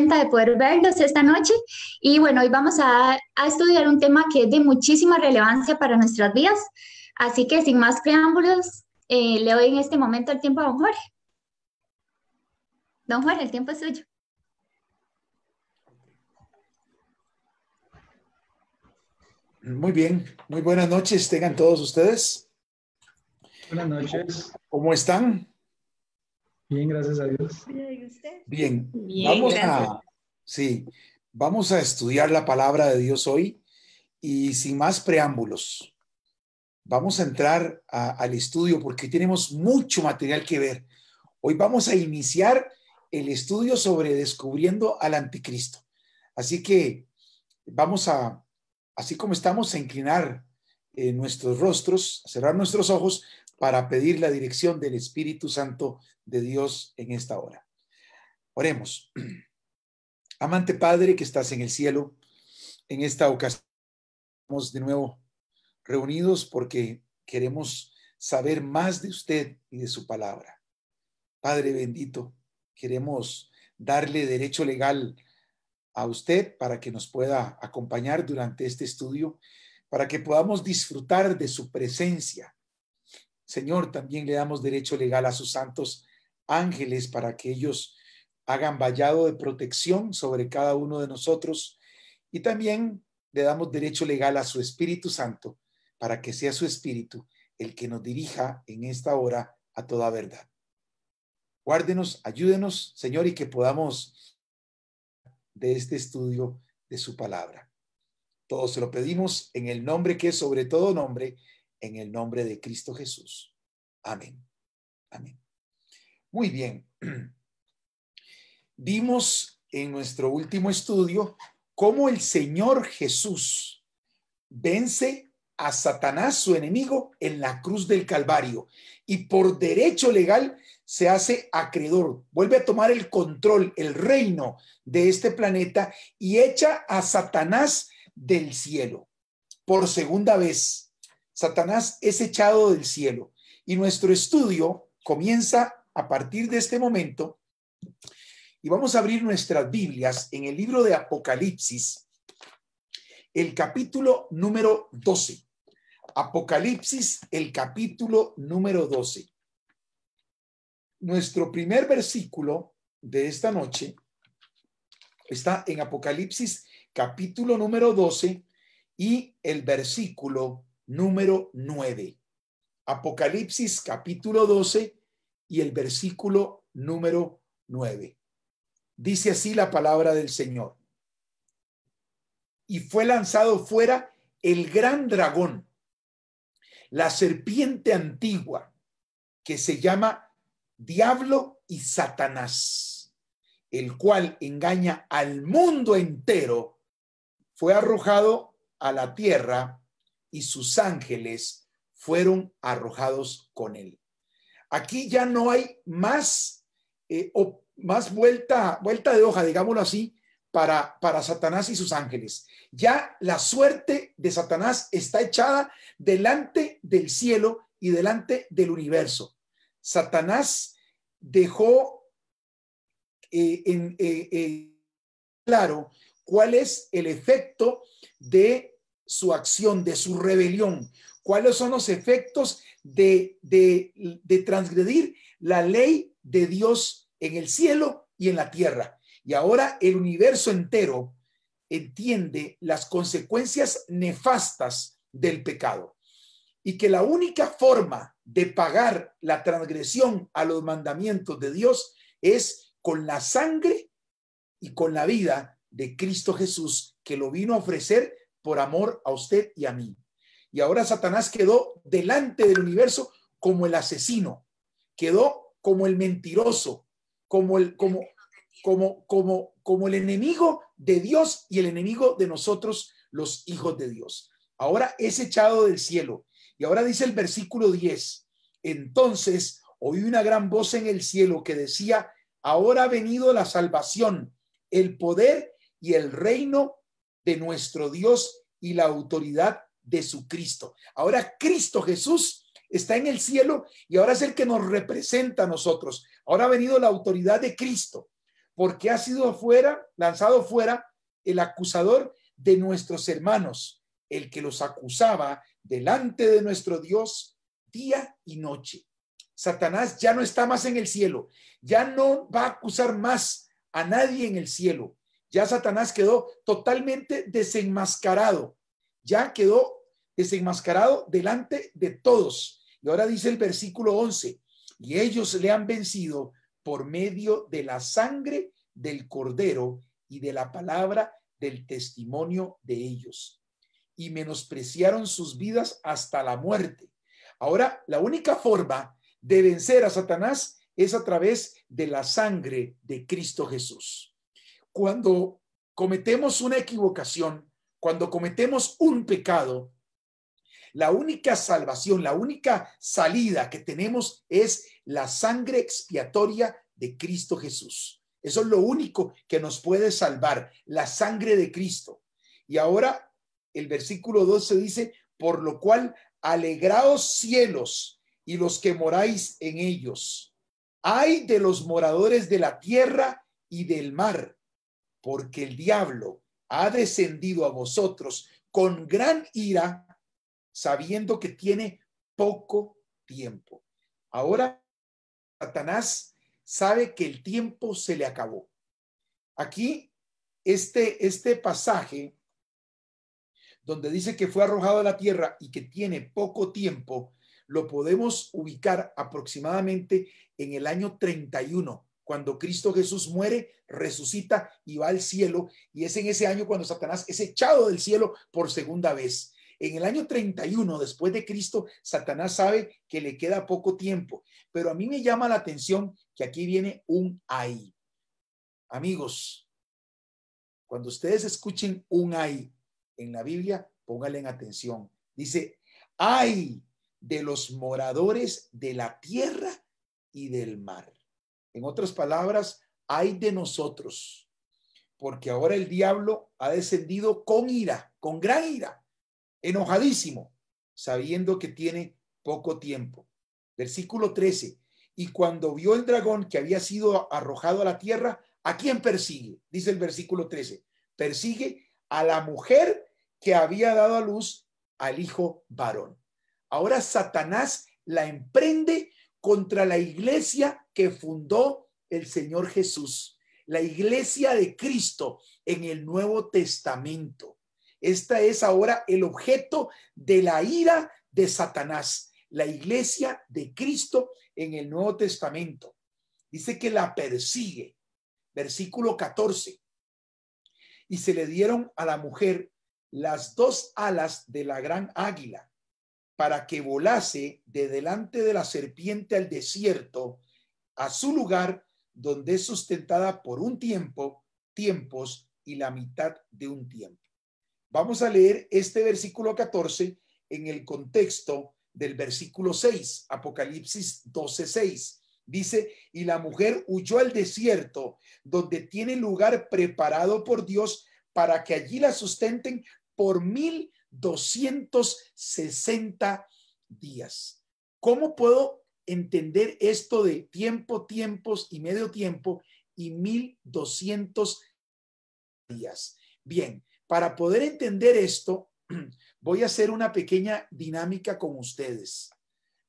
contenta de poder verlos esta noche y bueno, hoy vamos a estudiar un tema que es de muchísima relevancia para nuestras vidas, así que sin más preámbulos, le doy en este momento el tiempo a don Jorge. Don Jorge, el tiempo es suyo. Muy bien, muy buenas noches tengan todos ustedes. Buenas noches. ¿Cómo están? Bien, gracias a Dios. ¿Y usted? Bien, Bien, gracias. Vamos a estudiar la palabra de Dios hoy y sin más preámbulos, vamos a entrar al estudio porque tenemos mucho material que ver. Hoy vamos a iniciar el estudio sobre descubriendo al anticristo. Así que vamos a, así como estamos, a inclinar nuestros rostros, a cerrar nuestros ojos para pedir la dirección del Espíritu Santo de Dios en esta hora. Oremos. Amante Padre que estás en el cielo, en esta ocasión estamos de nuevo reunidos porque queremos saber más de usted y de su palabra. Padre bendito, queremos darle derecho legal a usted para que nos pueda acompañar durante este estudio, para que podamos disfrutar de su presencia. Señor, también le damos derecho legal a sus santos ángeles para que ellos hagan vallado de protección sobre cada uno de nosotros, y también le damos derecho legal a su Espíritu Santo para que sea su Espíritu el que nos dirija en esta hora a toda verdad. Guárdenos, ayúdenos, Señor, y que podamos de este estudio de su palabra. Todo se lo pedimos en el nombre que es sobre todo nombre, en el nombre de Cristo Jesús. Amén. Amén. Muy bien. Vimos en nuestro último estudio cómo el Señor Jesús vence a Satanás, su enemigo, en la cruz del Calvario, y por derecho legal se hace acreedor, vuelve a tomar el control, el reino de este planeta y echa a Satanás del cielo. Por segunda vez, Satanás es echado del cielo, y nuestro estudio comienza a partir de este momento, y vamos a abrir nuestras Biblias en el libro de Apocalipsis, el capítulo número 12. Apocalipsis, el capítulo número 12. Nuestro primer versículo de esta noche está en Apocalipsis, capítulo número 12 y el versículo número 9. Apocalipsis, capítulo 12 y el versículo número 9. Dice así la palabra del Señor. Y fue lanzado fuera el gran dragón, la serpiente antigua, que se llama Diablo y Satanás, el cual engaña al mundo entero. Fue arrojado a la tierra y sus ángeles fueron arrojados con él. Aquí ya no hay más, más vuelta de hoja, digámoslo así, para Satanás y sus ángeles. Ya la suerte de Satanás está echada delante del cielo y delante del universo. Satanás dejó claro cuál es el efecto de su acción, de su rebelión, cuáles son los efectos de transgredir la ley de Dios en el cielo y en la tierra. Y ahora el universo entero entiende las consecuencias nefastas del pecado, y que la única forma de pagar la transgresión a los mandamientos de Dios es con la sangre y con la vida de Cristo Jesús, que lo vino a ofrecer por amor a usted y a mí. Y ahora Satanás quedó delante del universo como el asesino, quedó como el mentiroso, como el enemigo de Dios y el enemigo de nosotros, los hijos de Dios. Ahora es echado del cielo. Y ahora dice el versículo 10, entonces oí una gran voz en el cielo que decía, ahora ha venido la salvación, el poder y el reino de nuestro Dios y la autoridad de su Cristo. Ahora Cristo Jesús está en el cielo y ahora es el que nos representa a nosotros. Ahora ha venido la autoridad de Cristo. porque ha sido lanzado fuera el acusador de nuestros hermanos, el que los acusaba delante de nuestro Dios día y noche. Satanás ya no está más en el cielo, ya no va a acusar más a nadie en el cielo. Ya Satanás quedó totalmente desenmascarado, ya quedó desenmascarado delante de todos. Y ahora dice el versículo 11, y ellos le han vencido por medio de la sangre del Cordero y de la palabra del testimonio de ellos, y menospreciaron sus vidas hasta la muerte. Ahora, la única forma de vencer a Satanás es a través de la sangre de Cristo Jesús. Cuando cometemos una equivocación, cuando cometemos un pecado, la única salvación, la única salida que tenemos es la sangre expiatoria de Cristo Jesús. Eso es lo único que nos puede salvar, la sangre de Cristo. Y ahora el versículo 12 dice, por lo cual alegraos cielos y los que moráis en ellos. Ay de los moradores de la tierra y del mar, porque el diablo ha descendido a vosotros con gran ira, sabiendo que tiene poco tiempo. Ahora Satanás sabe que el tiempo se le acabó. Aquí, este pasaje donde dice que fue arrojado a la tierra y que tiene poco tiempo, lo podemos ubicar aproximadamente en el año 31, cuando Cristo Jesús muere, resucita y va al cielo, y es en ese año cuando Satanás es echado del cielo por segunda vez. En el año 31 después de Cristo, Satanás sabe que le queda poco tiempo, pero a mí me llama la atención que aquí viene un ay. Amigos, cuando ustedes escuchen un ay en la Biblia, pónganle en atención. Dice, ay de los moradores de la tierra y del mar. En otras palabras, ay de nosotros, porque ahora el diablo ha descendido con ira, con gran ira, enojadísimo, sabiendo que tiene poco tiempo. Versículo 13. Y cuando vio el dragón que había sido arrojado a la tierra, ¿a quién persigue? Dice el versículo 13. Persigue a la mujer que había dado a luz al hijo varón. Ahora Satanás la emprende contra la iglesia que fundó el Señor Jesús, la iglesia de Cristo en el Nuevo Testamento. Esta es ahora el objeto de la ira de Satanás, la iglesia de Cristo en el Nuevo Testamento. Dice que la persigue. Versículo 14. Y se le dieron a la mujer las dos alas de la gran águila para que volase de delante de la serpiente al desierto, a su lugar donde es sustentada por un tiempo, tiempos y la mitad de un tiempo. Vamos a leer este versículo 14 en el contexto del versículo 6, Apocalipsis 12:6. Dice, y la mujer huyó al desierto, donde tiene lugar preparado por Dios para que allí la sustenten por 1260 días. ¿Cómo puedo entender esto de tiempo, tiempos y medio tiempo y 1200 días? Bien, para poder entender esto, voy a hacer una pequeña dinámica con ustedes.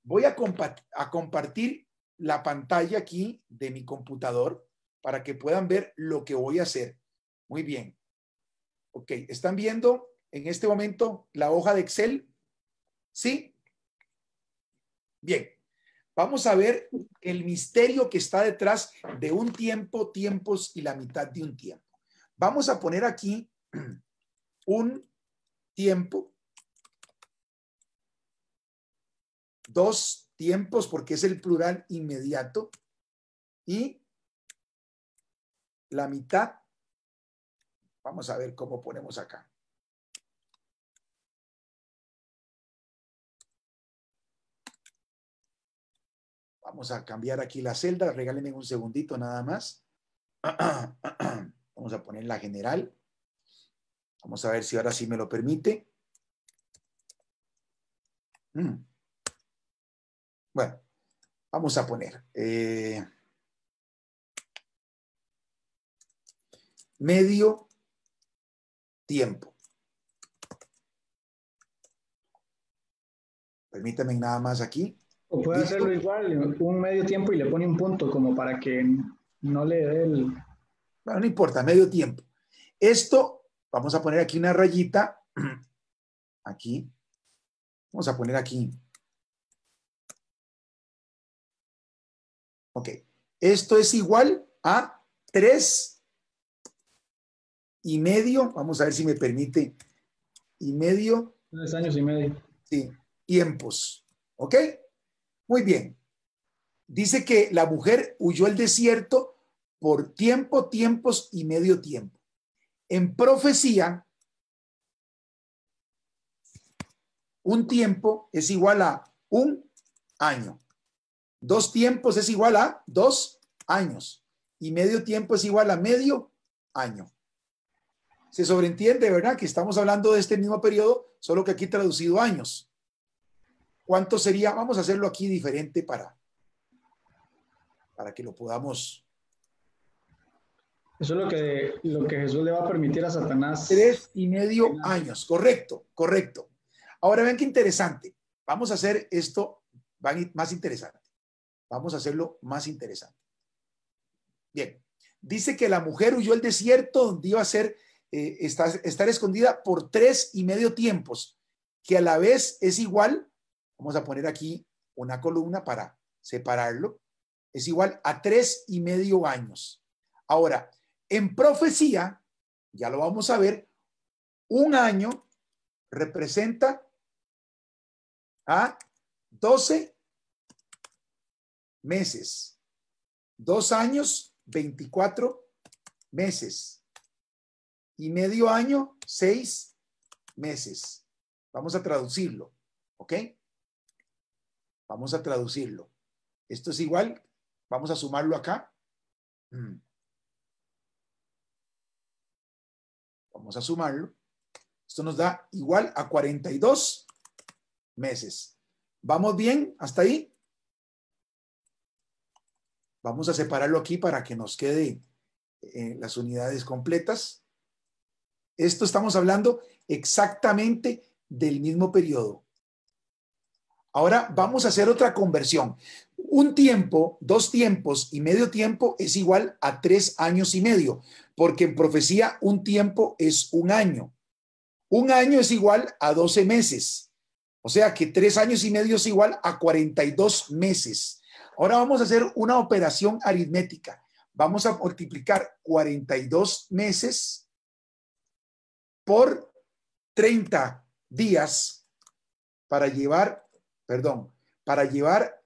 Voy a compartir la pantalla aquí de mi computador para que puedan ver lo que voy a hacer. Muy bien. Ok, ¿están viendo en este momento la hoja de Excel? ¿Sí? Bien. Vamos a ver el misterio que está detrás de un tiempo, tiempos y la mitad de un tiempo. Vamos a poner aquí un tiempo, dos tiempos porque es el plural inmediato y la mitad. Vamos a ver cómo ponemos acá. Vamos a cambiar aquí la celda. Regálenme un segundito nada más. Vamos a poner la general. Vamos a ver si ahora sí me lo permite. Bueno, vamos a poner. medio tiempo. Permítame nada más aquí. O puede ¿Listo? hacerlo igual, un medio tiempo y le pone un punto como para que no le dé el... Bueno, no importa, medio tiempo. Esto, vamos a poner aquí una rayita. Aquí. Vamos a poner aquí. Ok. Esto es igual a 3,5. Vamos a ver si me permite. Y medio. 3 años y medio. Sí, tiempos. ¿Ok? Muy bien. Dice que la mujer huyó al desierto por tiempo, tiempos y medio tiempo. En profecía, un tiempo es igual a un año. 2 tiempos es igual a 2 años. Y medio tiempo es igual a medio año. Se sobreentiende, ¿verdad? Que estamos hablando de este mismo periodo, solo que aquí traducido a años. ¿Cuánto sería? Vamos a hacerlo aquí diferente para que lo podamos. Eso es lo que Jesús le va a permitir a Satanás. 3,5 años. Correcto, correcto. Ahora ven qué interesante. Vamos a hacer esto más interesante. Vamos a hacerlo más interesante. Bien. Dice que la mujer huyó al desierto donde iba a ser, estar escondida por 3,5 tiempos, que a la vez es igual, vamos a poner aquí una columna para separarlo, es igual a 3,5 años. Ahora, en profecía, ya lo vamos a ver, un año representa a 12 meses. 2 años, 24 meses. Y medio año, 6 meses. Vamos a traducirlo, ¿ok? Vamos a traducirlo. Esto es igual, vamos a sumarlo acá. Vamos a sumarlo. Esto nos da igual a 42 meses. ¿Vamos bien hasta ahí? Vamos a separarlo aquí para que nos quede las unidades completas. Esto estamos hablando exactamente del mismo periodo. Ahora vamos a hacer otra conversión. Un tiempo, 2 tiempos y medio tiempo es igual a 3 años y medio, porque en profecía un tiempo es un año. Un año es igual a 12 meses. O sea que 3 años y medio es igual a 42 meses. Ahora vamos a hacer una operación aritmética. Vamos a multiplicar 42 meses por 30 días para llevar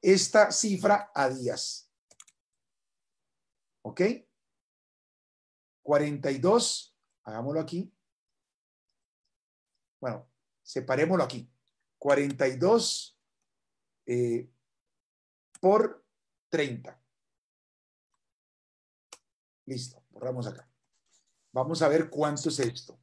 esta cifra a días. ¿Ok? 42, hagámoslo aquí. Bueno, separémoslo aquí. 42 por 30. Listo, borramos acá. Vamos a ver cuánto es esto.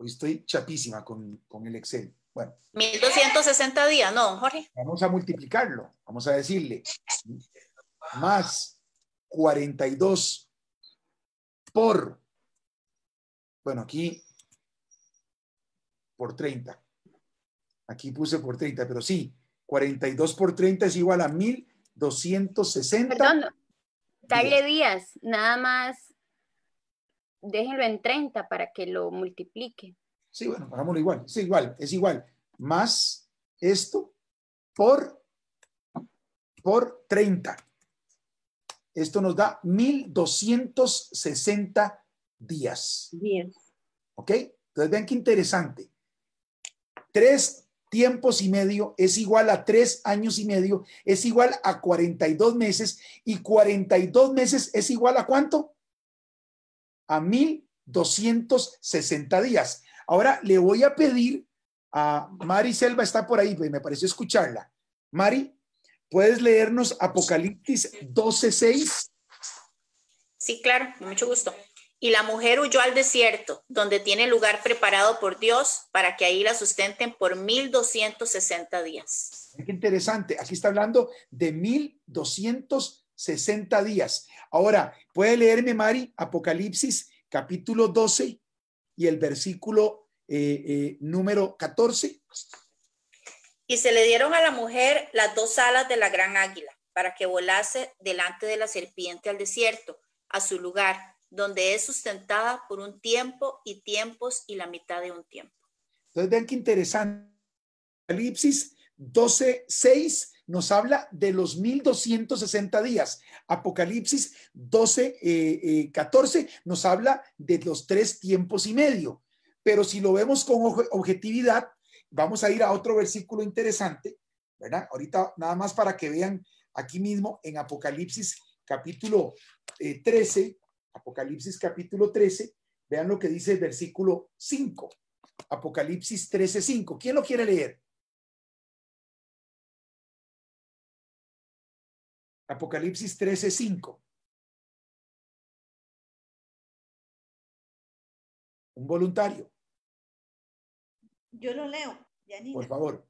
Hoy estoy chapísima con el Excel. Bueno. 1260 días, ¿no, Jorge? Vamos a multiplicarlo. Vamos a decirle más 42 por, bueno, aquí por 30. Aquí puse por 30, pero sí, 42 por 30 es igual a 1260. Perdón, darle días, nada más déjenlo en 30 para que lo multiplique. Sí, bueno, hagámoslo igual. Sí, igual, es igual. Más esto por 30. Esto nos da 1260 días. ¿Ok? Entonces vean qué interesante. 3 tiempos y medio es igual a 3 años y medio, es igual a 42 meses, y 42 meses es igual a ¿cuánto? A 1260 días. Ahora le voy a pedir a Mari Selva, está por ahí, me pareció escucharla. Mari, ¿puedes leernos Apocalipsis 12:6? Sí, claro, con mucho gusto. Y la mujer huyó al desierto, donde tiene lugar preparado por Dios para que ahí la sustenten por 1260 días. Qué interesante. Aquí está hablando de 1260 60 días. Ahora, ¿puede leerme, Mari, Apocalipsis capítulo 12 y el versículo número 14? Y se le dieron a la mujer las 2 alas de la gran águila, para que volase delante de la serpiente al desierto, a su lugar, donde es sustentada por un tiempo y tiempos y la mitad de un tiempo. Entonces, vean qué interesante. Apocalipsis 12:6 nos habla de los 1260 días. Apocalipsis 12:14 nos habla de los 3 tiempos y medio. Pero si lo vemos con objetividad, vamos a ir a otro versículo interesante, ¿verdad? Ahorita nada más para que vean aquí mismo en Apocalipsis capítulo 13, Apocalipsis capítulo 13, vean lo que dice el versículo 5. Apocalipsis 13:5. ¿Quién lo quiere leer? Apocalipsis 13:5. Un voluntario. Yo lo leo, Yanina. Por favor.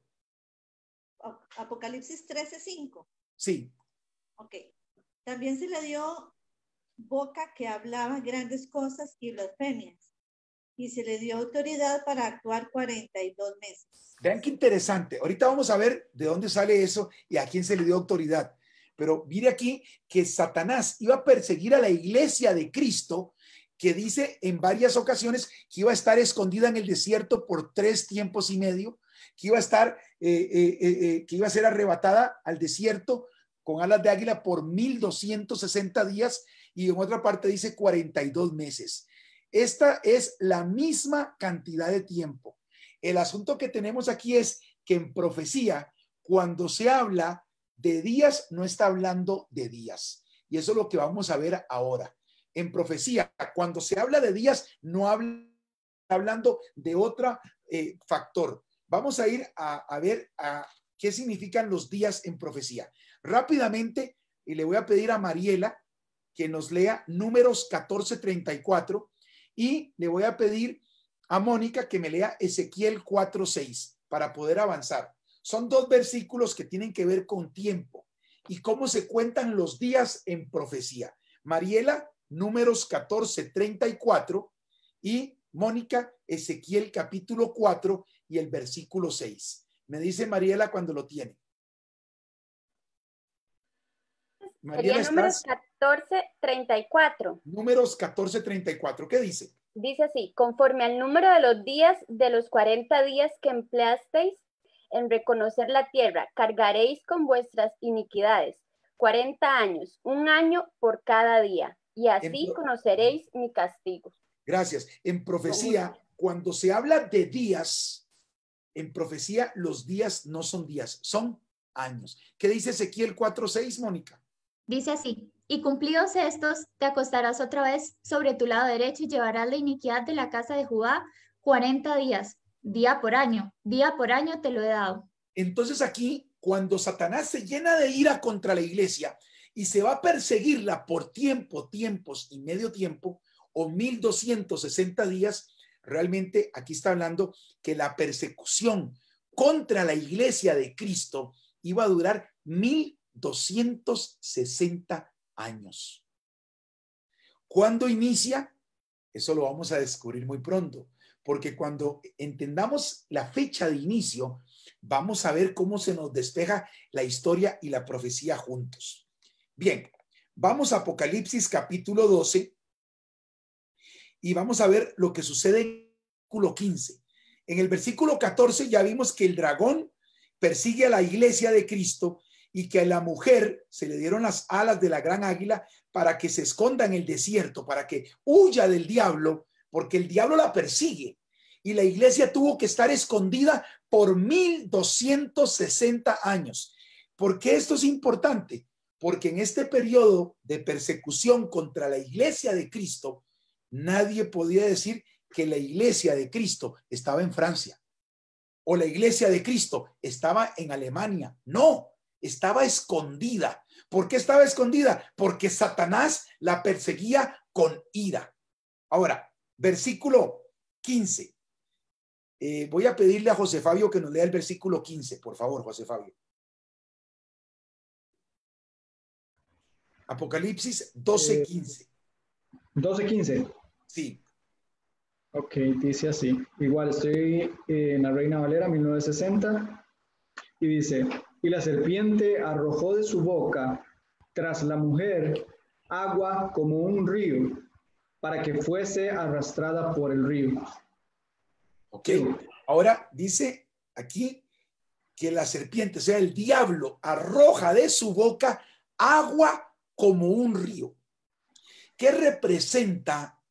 Apocalipsis 13:5. Sí. Ok. También se le dio boca que hablaba grandes cosas y blasfemias, y se le dio autoridad para actuar 42 meses. Vean qué interesante. Ahorita vamos a ver de dónde sale eso y a quién se le dio autoridad. Pero mire aquí que Satanás iba a perseguir a la iglesia de Cristo, que dice en varias ocasiones que iba a estar escondida en el desierto por 3 tiempos y medio, que iba a estar, que iba a ser arrebatada al desierto con alas de águila por 1260 días, y en otra parte dice 42 meses. Esta es la misma cantidad de tiempo. El asunto que tenemos aquí es que en profecía, cuando se habla de días, no está hablando de días. Y eso es lo que vamos a ver ahora. En profecía, cuando se habla de días, no habla hablando de otro factor. Vamos a ir a ver qué significan los días en profecía. Rápidamente, y le voy a pedir a Mariela que nos lea Números 14:34, y le voy a pedir a Mónica que me lea Ezequiel 4:6 para poder avanzar. Son 2 versículos que tienen que ver con tiempo y cómo se cuentan los días en profecía. Mariela, Números 14:34, y Mónica, Ezequiel capítulo 4 y el versículo 6. Me dice Mariela cuando lo tiene. Mariela, sería Números 14:34. Números 14:34. ¿Qué dice? Dice así: conforme al número de los días de los 40 días que empleasteis en reconocer la tierra, cargaréis con vuestras iniquidades 40 años, 1 año por cada día, y así conoceréis mi castigo. Gracias. En profecía, cuando se habla de días, en profecía los días no son días, son años. ¿Qué dice Ezequiel 4:6, Mónica? Dice así: y cumplidos estos, te acostarás otra vez sobre tu lado derecho y llevarás la iniquidad de la casa de Judá 40 días, día por año te lo he dado. Entonces aquí, cuando Satanás se llena de ira contra la iglesia y se va a perseguirla por tiempos y medio tiempo, o 1260 días, realmente aquí está hablando que la persecución contra la iglesia de Cristo iba a durar 1260 años. ¿Cuándo inicia? Eso lo vamos a descubrir muy pronto, porque cuando entendamos la fecha de inicio, vamos a ver cómo se nos despeja la historia y la profecía juntos. Bien, vamos a Apocalipsis capítulo 12 y vamos a ver lo que sucede en el versículo 15. En el versículo 14 ya vimos que el dragón persigue a la iglesia de Cristo y que a la mujer se le dieron las alas de la gran águila para que se esconda en el desierto, para que huya del diablo, porque el diablo la persigue. Y la iglesia tuvo que estar escondida por 1260 años. ¿Por qué esto es importante? Porque en este periodo de persecución contra la iglesia de Cristo, nadie podía decir que la iglesia de Cristo estaba en Francia o la iglesia de Cristo estaba en Alemania. No, estaba escondida. ¿Por qué estaba escondida? Porque Satanás la perseguía con ira. Ahora, versículo 15. Voy a pedirle a José Fabio que nos lea el versículo 15, por favor, José Fabio. Apocalipsis 12:15. 12:15. Sí. Ok, dice así. Igual estoy en la Reina Valera 1960 y dice, y la serpiente arrojó de su boca tras la mujer agua como un río para que fuese arrastrada por el río. Ok. Ahora dice aquí que la serpiente, o sea, el diablo, arroja de su boca agua como un río. ¿Qué representa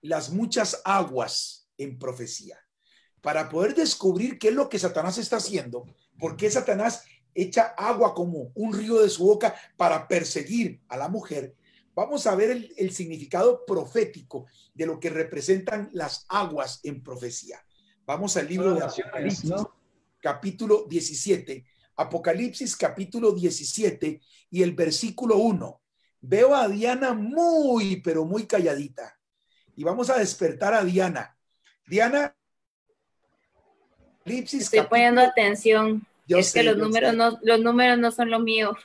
las muchas aguas en profecía? Para poder descubrir qué es lo que Satanás está haciendo, por qué Satanás echa agua como un río de su boca para perseguir a la mujer, vamos a ver el significado profético de lo que representan las aguas en profecía. Vamos al libro de Apocalipsis, ¿no? Capítulo 17. Apocalipsis capítulo 17 y el versículo 1. Veo a Diana muy, pero muy calladita. Y vamos a despertar a Diana. Diana, Apocalipsis. Estoy poniendo atención. Es que los números no son lo mío.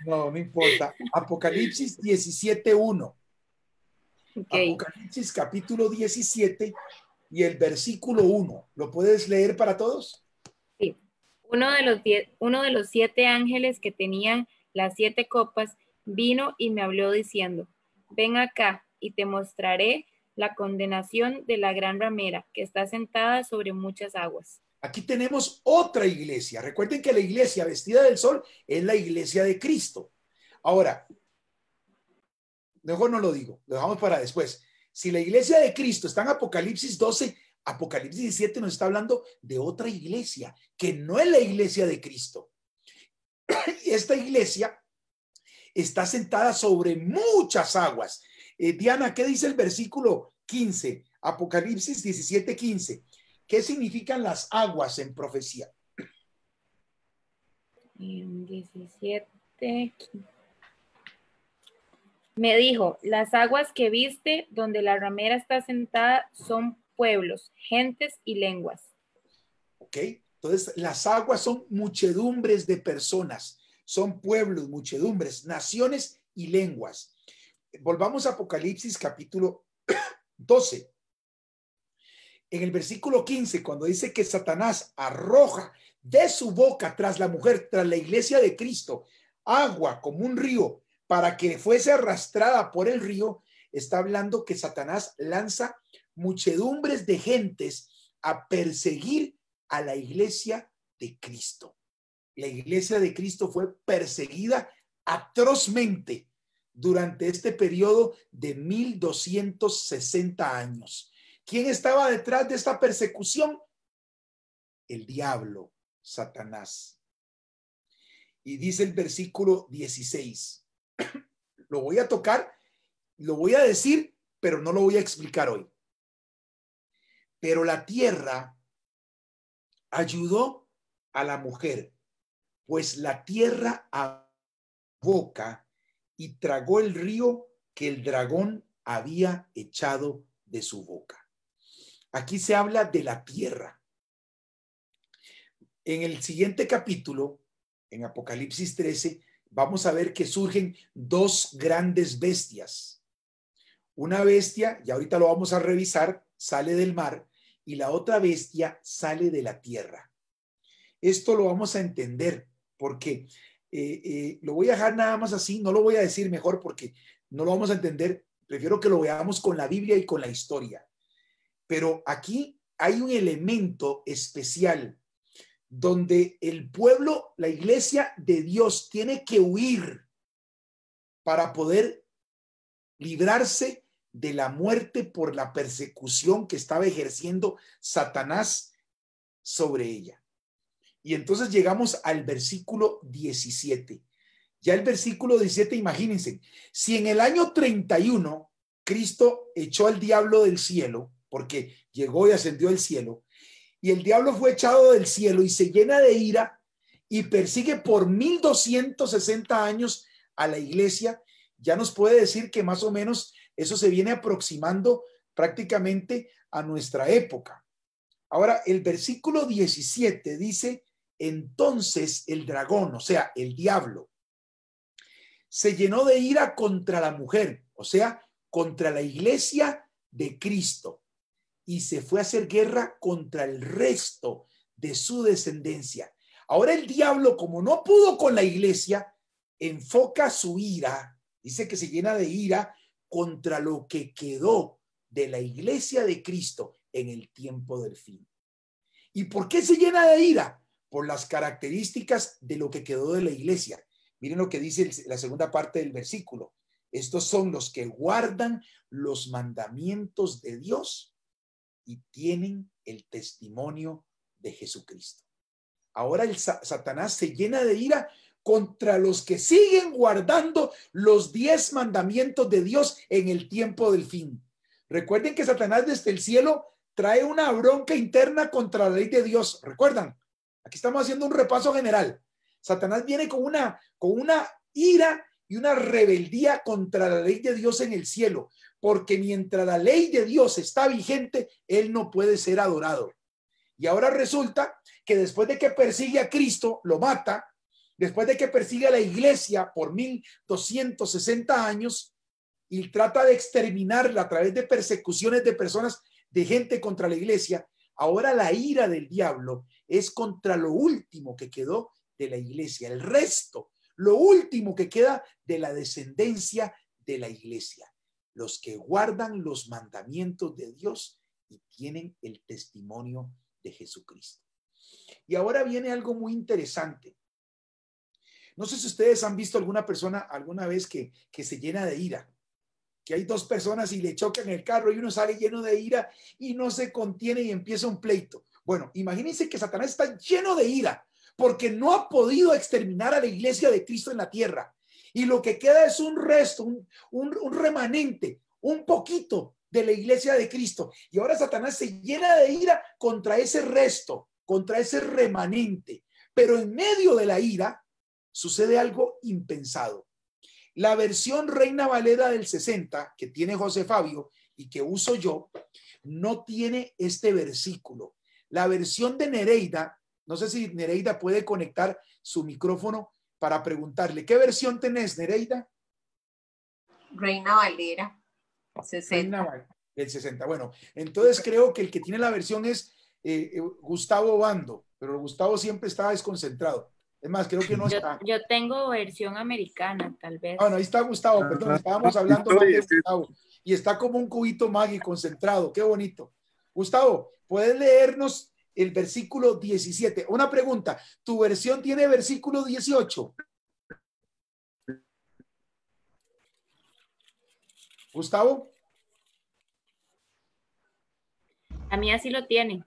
No, no importa. Apocalipsis 17:1. Okay. Apocalipsis capítulo 17 y el versículo 1. ¿Lo puedes leer para todos? Sí. Uno de los 7 ángeles que tenían las 7 copas vino y me habló diciendo, ven acá y te mostraré la condenación de la gran ramera que está sentada sobre muchas aguas. Aquí tenemos otra iglesia. Recuerden que la iglesia vestida del sol es la iglesia de Cristo. Ahora, mejor no lo digo, lo dejamos para después. Si la iglesia de Cristo está en Apocalipsis 12, Apocalipsis 17 nos está hablando de otra iglesia, que no es la iglesia de Cristo. Y esta iglesia está sentada sobre muchas aguas. Diana, ¿qué dice el versículo 15? Apocalipsis 17:15. ¿Qué significan las aguas en profecía? 17. Me dijo, las aguas que viste donde la ramera está sentada son pueblos, gentes y lenguas. Ok, entonces las aguas son muchedumbres de personas, son pueblos, muchedumbres, naciones y lenguas. Volvamos a Apocalipsis capítulo 12. En el versículo 15, cuando dice que Satanás arroja de su boca tras la mujer, tras la iglesia de Cristo, agua como un río para que fuese arrastrada por el río, está hablando que Satanás lanza muchedumbres de gentes a perseguir a la iglesia de Cristo. La iglesia de Cristo fue perseguida atrozmente durante este periodo de 1260 años. ¿Quién estaba detrás de esta persecución? El diablo, Satanás. Y dice el versículo 16. Lo voy a tocar, lo voy a decir, pero no lo voy a explicar hoy. Pero la tierra ayudó a la mujer, pues la tierra aboca y tragó el río que el dragón había echado de su boca. Aquí se habla de la tierra. En el siguiente capítulo, en Apocalipsis 13, vamos a ver que surgen 2 grandes bestias. Una bestia, y ahorita lo vamos a revisar, sale del mar, y la otra bestia sale de la tierra. Esto lo vamos a entender porque lo voy a dejar nada más así, no lo voy a decir mejor porque no lo vamos a entender. Prefiero que lo veamos con la Biblia y con la historia. Pero aquí hay un elemento especial donde el pueblo, la iglesia de Dios, tiene que huir para poder librarse de la muerte por la persecución que estaba ejerciendo Satanás sobre ella. Y entonces llegamos al versículo 17. Ya el versículo 17, imagínense, si en el año 31 Cristo echó al diablo del cielo, porque llegó y ascendió al cielo, y el diablo fue echado del cielo y se llena de ira y persigue por 1260 años a la iglesia, ya nos puede decir que más o menos eso se viene aproximando prácticamente a nuestra época. Ahora, el versículo 17 dice, entonces el dragón, o sea, el diablo, se llenó de ira contra la mujer, o sea, contra la iglesia de Cristo, y se fue a hacer guerra contra el resto de su descendencia. Ahora el diablo, como no pudo con la iglesia, enfoca su ira, dice que se llena de ira contra lo que quedó de la iglesia de Cristo en el tiempo del fin. ¿Y por qué se llena de ira? Por las características de lo que quedó de la iglesia. Miren lo que dice la segunda parte del versículo. Estos son los que guardan los mandamientos de Dios y tienen el testimonio de Jesucristo. Ahora el Satanás se llena de ira contra los que siguen guardando los 10 mandamientos de Dios en el tiempo del fin. Recuerden que Satanás desde el cielo trae una bronca interna contra la ley de Dios. ¿Recuerdan? Aquí estamos haciendo un repaso general. Satanás viene con una ira y una rebeldía contra la ley de Dios en el cielo, porque mientras la ley de Dios está vigente, él no puede ser adorado. Y ahora resulta que después de que persigue a Cristo, lo mata, después de que persigue a la iglesia por 1260 años y trata de exterminarla a través de persecuciones de personas, de gente contra la iglesia, ahora la ira del diablo es contra lo último que quedó de la iglesia, el resto, lo último que queda de la descendencia de la iglesia, los que guardan los mandamientos de Dios y tienen el testimonio de Jesucristo. Y ahora viene algo muy interesante. No sé si ustedes han visto alguna persona alguna vez que se llena de ira, que hay dos personas y le chocan el carro y uno sale lleno de ira y no se contiene y empieza un pleito. Bueno, imagínense que Satanás está lleno de ira porque no ha podido exterminar a la iglesia de Cristo en la tierra. Y lo que queda es un resto, un remanente, un poquito de la iglesia de Cristo. Y ahora Satanás se llena de ira contra ese resto, contra ese remanente. Pero en medio de la ira sucede algo impensado. La versión Reina Valera del 60, que tiene José Fabio y que uso yo, no tiene este versículo. La versión de Nereida, no sé si Nereida puede conectar su micrófono para preguntarle, ¿qué versión tenés, Nereida? Reina Valera 60. Reina Valera del 60. Bueno, entonces creo que el que tiene la versión es Gustavo Bando, pero Gustavo siempre está desconcentrado. Es más, creo que no está. Yo tengo versión americana, tal vez. Bueno, ahí está Gustavo, perdón, estábamos hablando más de Gustavo. Y está como un cubito Maggi concentrado, qué bonito. Gustavo, ¿puedes leernos el versículo 17? Una pregunta, ¿tu versión tiene versículo 18? Gustavo. A mí así lo tiene.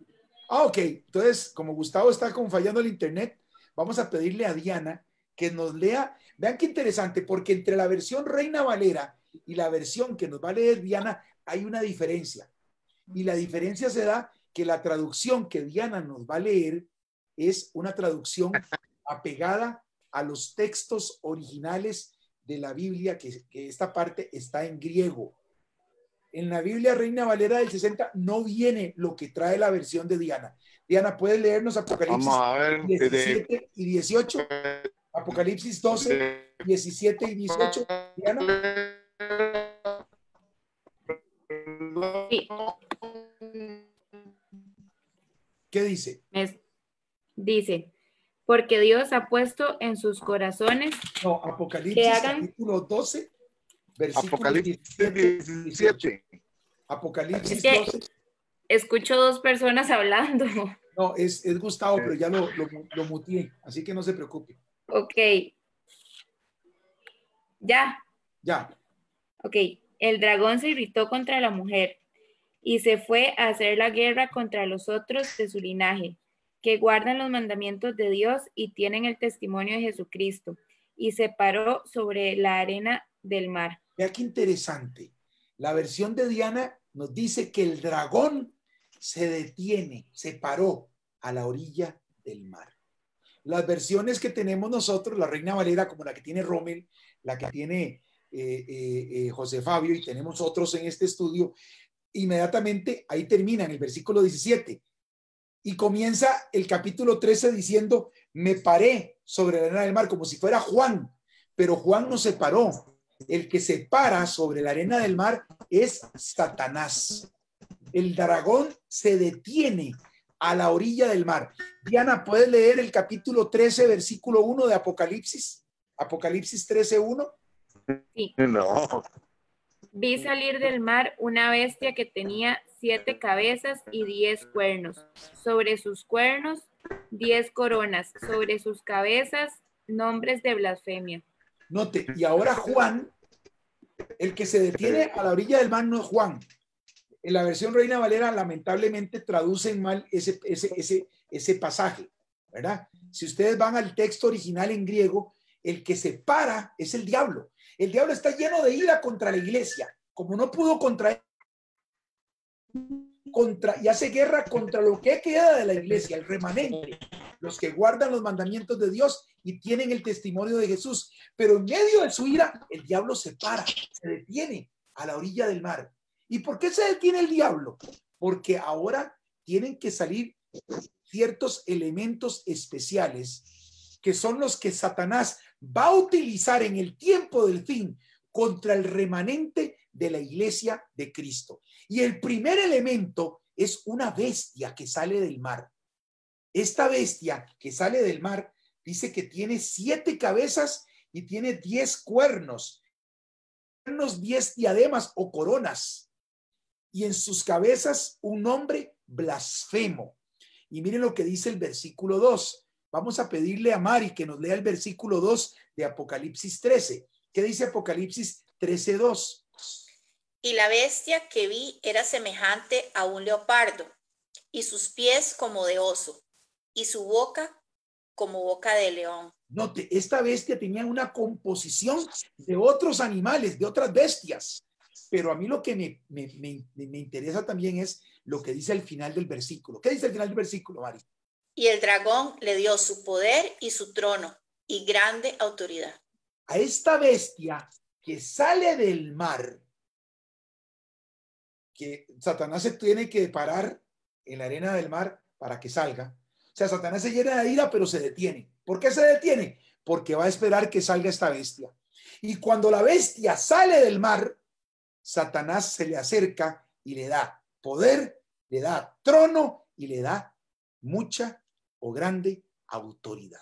Ah, ok. Entonces, como Gustavo está como fallando el internet, vamos a pedirle a Diana que nos lea. Vean qué interesante, porque entre la versión Reina Valera y la versión que nos va a leer Diana hay una diferencia. Y la diferencia se da que la traducción que Diana nos va a leer es una traducción apegada a los textos originales de la Biblia, que esta parte está en griego. En la Biblia Reina Valera del 60 no viene lo que trae la versión de Diana. Diana, ¿puedes leernos Apocalipsis 17 y 18? Apocalipsis 12, 17 y 18. Diana. Sí. ¿Qué dice? Dice, porque Dios ha puesto en sus corazones. No, Apocalipsis capítulo 12, versículo Apocalipsis 17. Apocalipsis es 12. Escucho dos personas hablando. No, es Gustavo, pero ya lo muteé, así que no se preocupe. Ok. ¿Ya? Ya. Ok. El dragón se irritó contra la mujer y se fue a hacer la guerra contra los otros de su linaje, que guardan los mandamientos de Dios y tienen el testimonio de Jesucristo, y se paró sobre la arena del mar. Vea qué interesante. La versión de Diana nos dice que el dragón se detiene, se paró a la orilla del mar. Las versiones que tenemos nosotros, la Reina Valera, como la que tiene Rommel, la que tiene José Fabio, y tenemos otros en este estudio, inmediatamente ahí termina en el versículo 17 y comienza el capítulo 13 diciendo, me paré sobre la arena del mar, como si fuera Juan pero Juan nos separó. El que se para sobre la arena del mar es Satanás. El dragón se detiene a la orilla del mar. Diana, ¿puedes leer el capítulo 13, versículo 1 de Apocalipsis? Apocalipsis 13:1. Sí. No. Vi salir del mar una bestia que tenía 7 cabezas y 10 cuernos. Sobre sus cuernos, 10 coronas. Sobre sus cabezas, nombres de blasfemia. Note, y ahora Juan, el que se detiene a la orilla del mar no es Juan. En la versión Reina Valera lamentablemente traducen mal ese pasaje, ¿verdad? Si ustedes van al texto original en griego, el que se para es el diablo. El diablo está lleno de ira contra la iglesia. Como no pudo y hace guerra contra lo que queda de la iglesia, el remanente, los que guardan los mandamientos de Dios y tienen el testimonio de Jesús. Pero en medio de su ira, el diablo se para, se detiene a la orilla del mar. ¿Y por qué se detiene el diablo? Porque ahora tienen que salir ciertos elementos especiales que son los que Satanás va a utilizar en el tiempo del fin contra el remanente de la iglesia de Cristo. Y el primer elemento es una bestia que sale del mar. Esta bestia que sale del mar dice que tiene 7 cabezas y tiene 10 cuernos, 10 diademas o coronas, y en sus cabezas un nombre blasfemo. Y miren lo que dice el versículo 2. Vamos a pedirle a Mari que nos lea el versículo 2 de Apocalipsis 13. ¿Qué dice Apocalipsis 13:2? Y la bestia que vi era semejante a un leopardo, y sus pies como de oso, y su boca como boca de león. Note, esta bestia tenía una composición de otros animales, de otras bestias. Pero a mí lo que me interesa también es lo que dice al final del versículo. ¿Qué dice al final del versículo, Mari? Y el dragón le dio su poder y su trono y grande autoridad. A esta bestia que sale del mar, que Satanás se tiene que parar en la arena del mar para que salga. O sea, Satanás se llena de ira, pero se detiene. ¿Por qué se detiene? Porque va a esperar que salga esta bestia. Y cuando la bestia sale del mar, Satanás se le acerca y le da poder, le da trono y le da mucha o grande autoridad.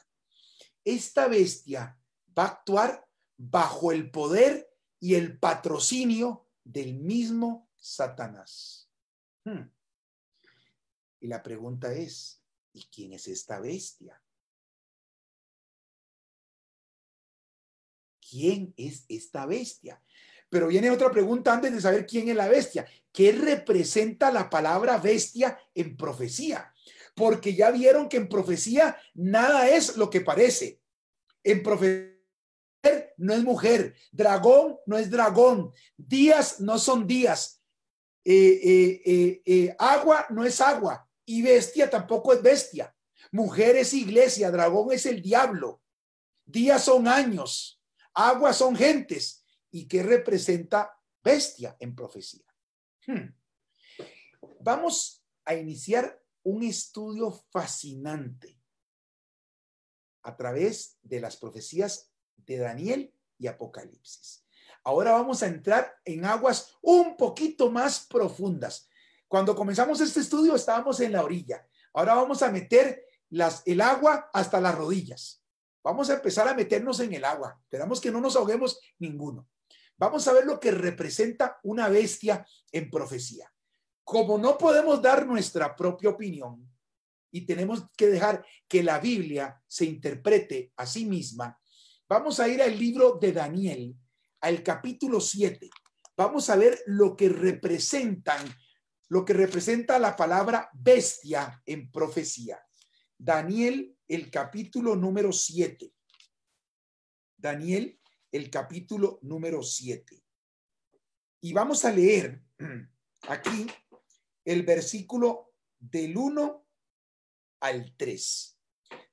Esta bestia va a actuar bajo el poder y el patrocinio del mismo Satanás. Y la pregunta es, ¿y quién es esta bestia? ¿Quién es esta bestia? Pero viene otra pregunta antes de saber quién es la bestia. ¿Qué representa la palabra bestia en profecía? Porque ya vieron que en profecía nada es lo que parece. En profecía no es mujer, dragón no es dragón, días no son días, agua no es agua y bestia tampoco es bestia. Mujer es iglesia, dragón es el diablo, días son años, agua son gentes. ¿Y qué representa bestia en profecía? Vamos a iniciar un estudio fascinante a través de las profecías de Daniel y Apocalipsis. Ahora vamos a entrar en aguas un poquito más profundas. Cuando comenzamos este estudio estábamos en la orilla. Ahora vamos a meter el agua hasta las rodillas. Vamos a empezar a meternos en el agua. Esperamos que no nos ahoguemos ninguno. Vamos a ver lo que representa una bestia en profecía. Como no podemos dar nuestra propia opinión y tenemos que dejar que la Biblia se interprete a sí misma, vamos a ir al libro de Daniel, al capítulo 7. Vamos a ver lo que representa la palabra bestia en profecía. Daniel, el capítulo número 7. Daniel, el capítulo número 7. Y vamos a leer aquí el versículo del 1 al 3.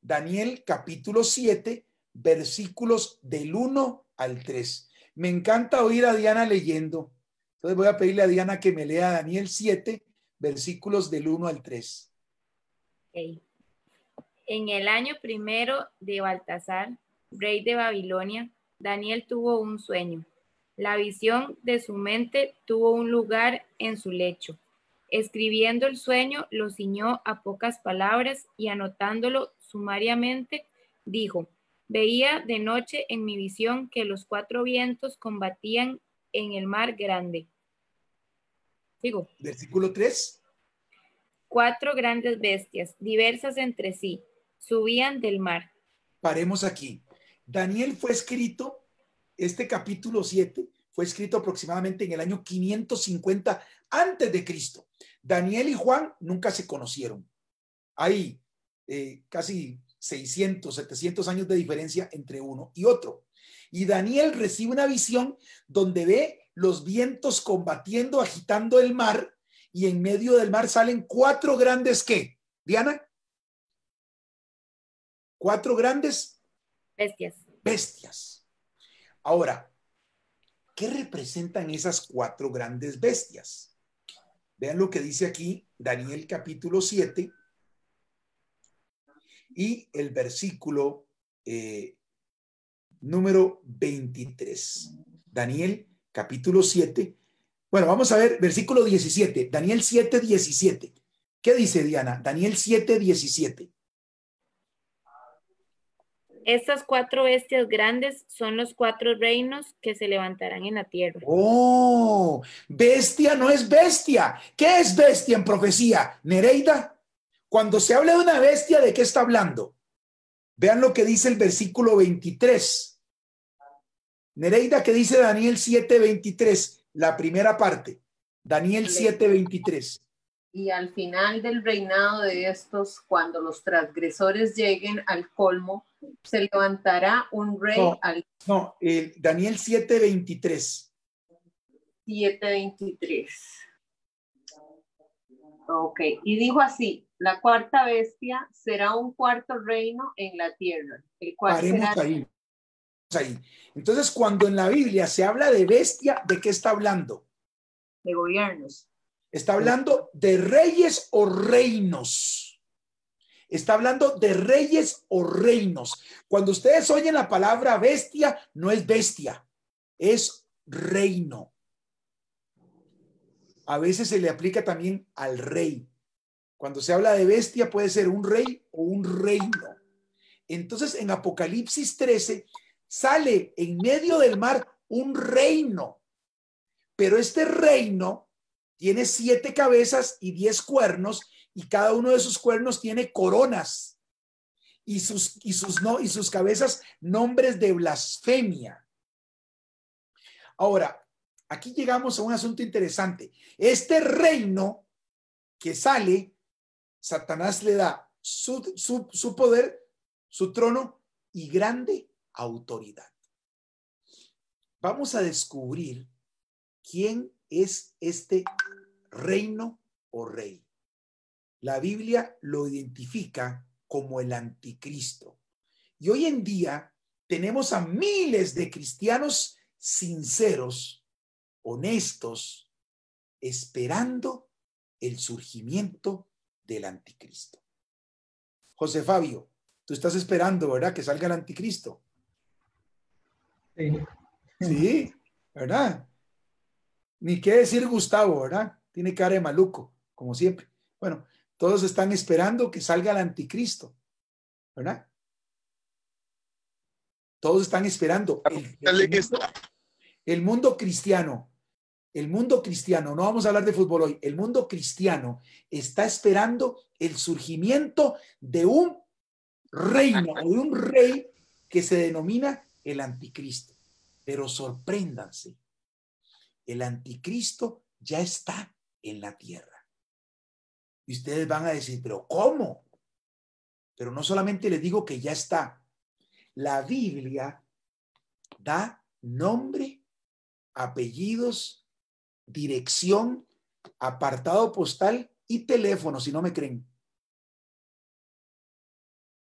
Daniel, capítulo 7, versículos del 1 al 3. Me encanta oír a Diana leyendo. Entonces voy a pedirle a Diana que me lea Daniel 7, versículos del 1 al 3. Okay. En el año primero de Baltasar, rey de Babilonia, Daniel tuvo un sueño. La visión de su mente tuvo un lugar en su lecho. Escribiendo el sueño, lo ciñó a pocas palabras y anotándolo sumariamente, dijo: veía de noche en mi visión que los 4 vientos combatían en el mar grande. Sigo. Versículo 3. 4 grandes bestias, diversas entre sí, subían del mar. Paremos aquí. Daniel fue escrito, este capítulo 7, fue escrito aproximadamente en el año 550 antes de Cristo. Daniel y Juan nunca se conocieron. Hay casi 600, 700 años de diferencia entre uno y otro. Y Daniel recibe una visión donde ve los vientos combatiendo, agitando el mar, y en medio del mar salen 4 grandes, ¿qué? Diana. 4 grandes bestias. Ahora, ¿qué representan esas 4 grandes bestias? Vean lo que dice aquí Daniel capítulo 7 y el versículo número 23. Daniel capítulo 7. Bueno, vamos a ver versículo 17. Daniel 7, 17. ¿Qué dice Diana? Daniel 7, 17. Estas 4 bestias grandes son los 4 reinos que se levantarán en la tierra. Oh, bestia no es bestia. ¿Qué es bestia en profecía? Nereida, cuando se habla de una bestia, ¿de qué está hablando? Vean lo que dice el versículo 23. Nereida, ¿qué dice Daniel 7, 23? La primera parte. Daniel 7, 23. Y al final del reinado de estos, cuando los transgresores lleguen al colmo, se levantará un rey Daniel 7, 23. 7, 23. Ok, y dijo así: la 4ª bestia será un 4º reino en la tierra, el cual Paremos será... ahí. Entonces, cuando en la Biblia se habla de bestia, ¿de qué está hablando? De gobiernos. Está hablando de reyes o reinos. Está hablando de reyes o reinos. Cuando ustedes oyen la palabra bestia, no es bestia, es reino. A veces se le aplica también al rey. Cuando se habla de bestia, puede ser un rey o un reino. Entonces, en Apocalipsis 13, sale en medio del mar un reino. Pero este reino tiene 7 cabezas y 10 cuernos, y cada uno de sus cuernos tiene coronas y sus cabezas nombres de blasfemia. Ahora, aquí llegamos a un asunto interesante. Este reino que sale, Satanás le da su poder, su trono y grande autoridad. Vamos a descubrir quién es este reino o rey. La Biblia lo identifica como el anticristo. Y hoy en día tenemos a miles de cristianos sinceros, honestos, esperando el surgimiento del anticristo. José Fabio, tú estás esperando, ¿verdad?, que salga el anticristo. Sí. Sí, ¿verdad? Ni qué decir Gustavo, ¿verdad? Tiene cara de maluco, como siempre. Bueno, todos están esperando que salga el anticristo, ¿verdad? Todos están esperando. El mundo cristiano, no vamos a hablar de fútbol hoy, el mundo cristiano está esperando el surgimiento de un reino o de un rey que se denomina el anticristo. Pero sorpréndanse, el anticristo ya está en la tierra. Y ustedes van a decir, ¿pero cómo? Pero no solamente les digo que ya está. La Biblia da nombre, apellidos, dirección, apartado postal y teléfono, si no me creen.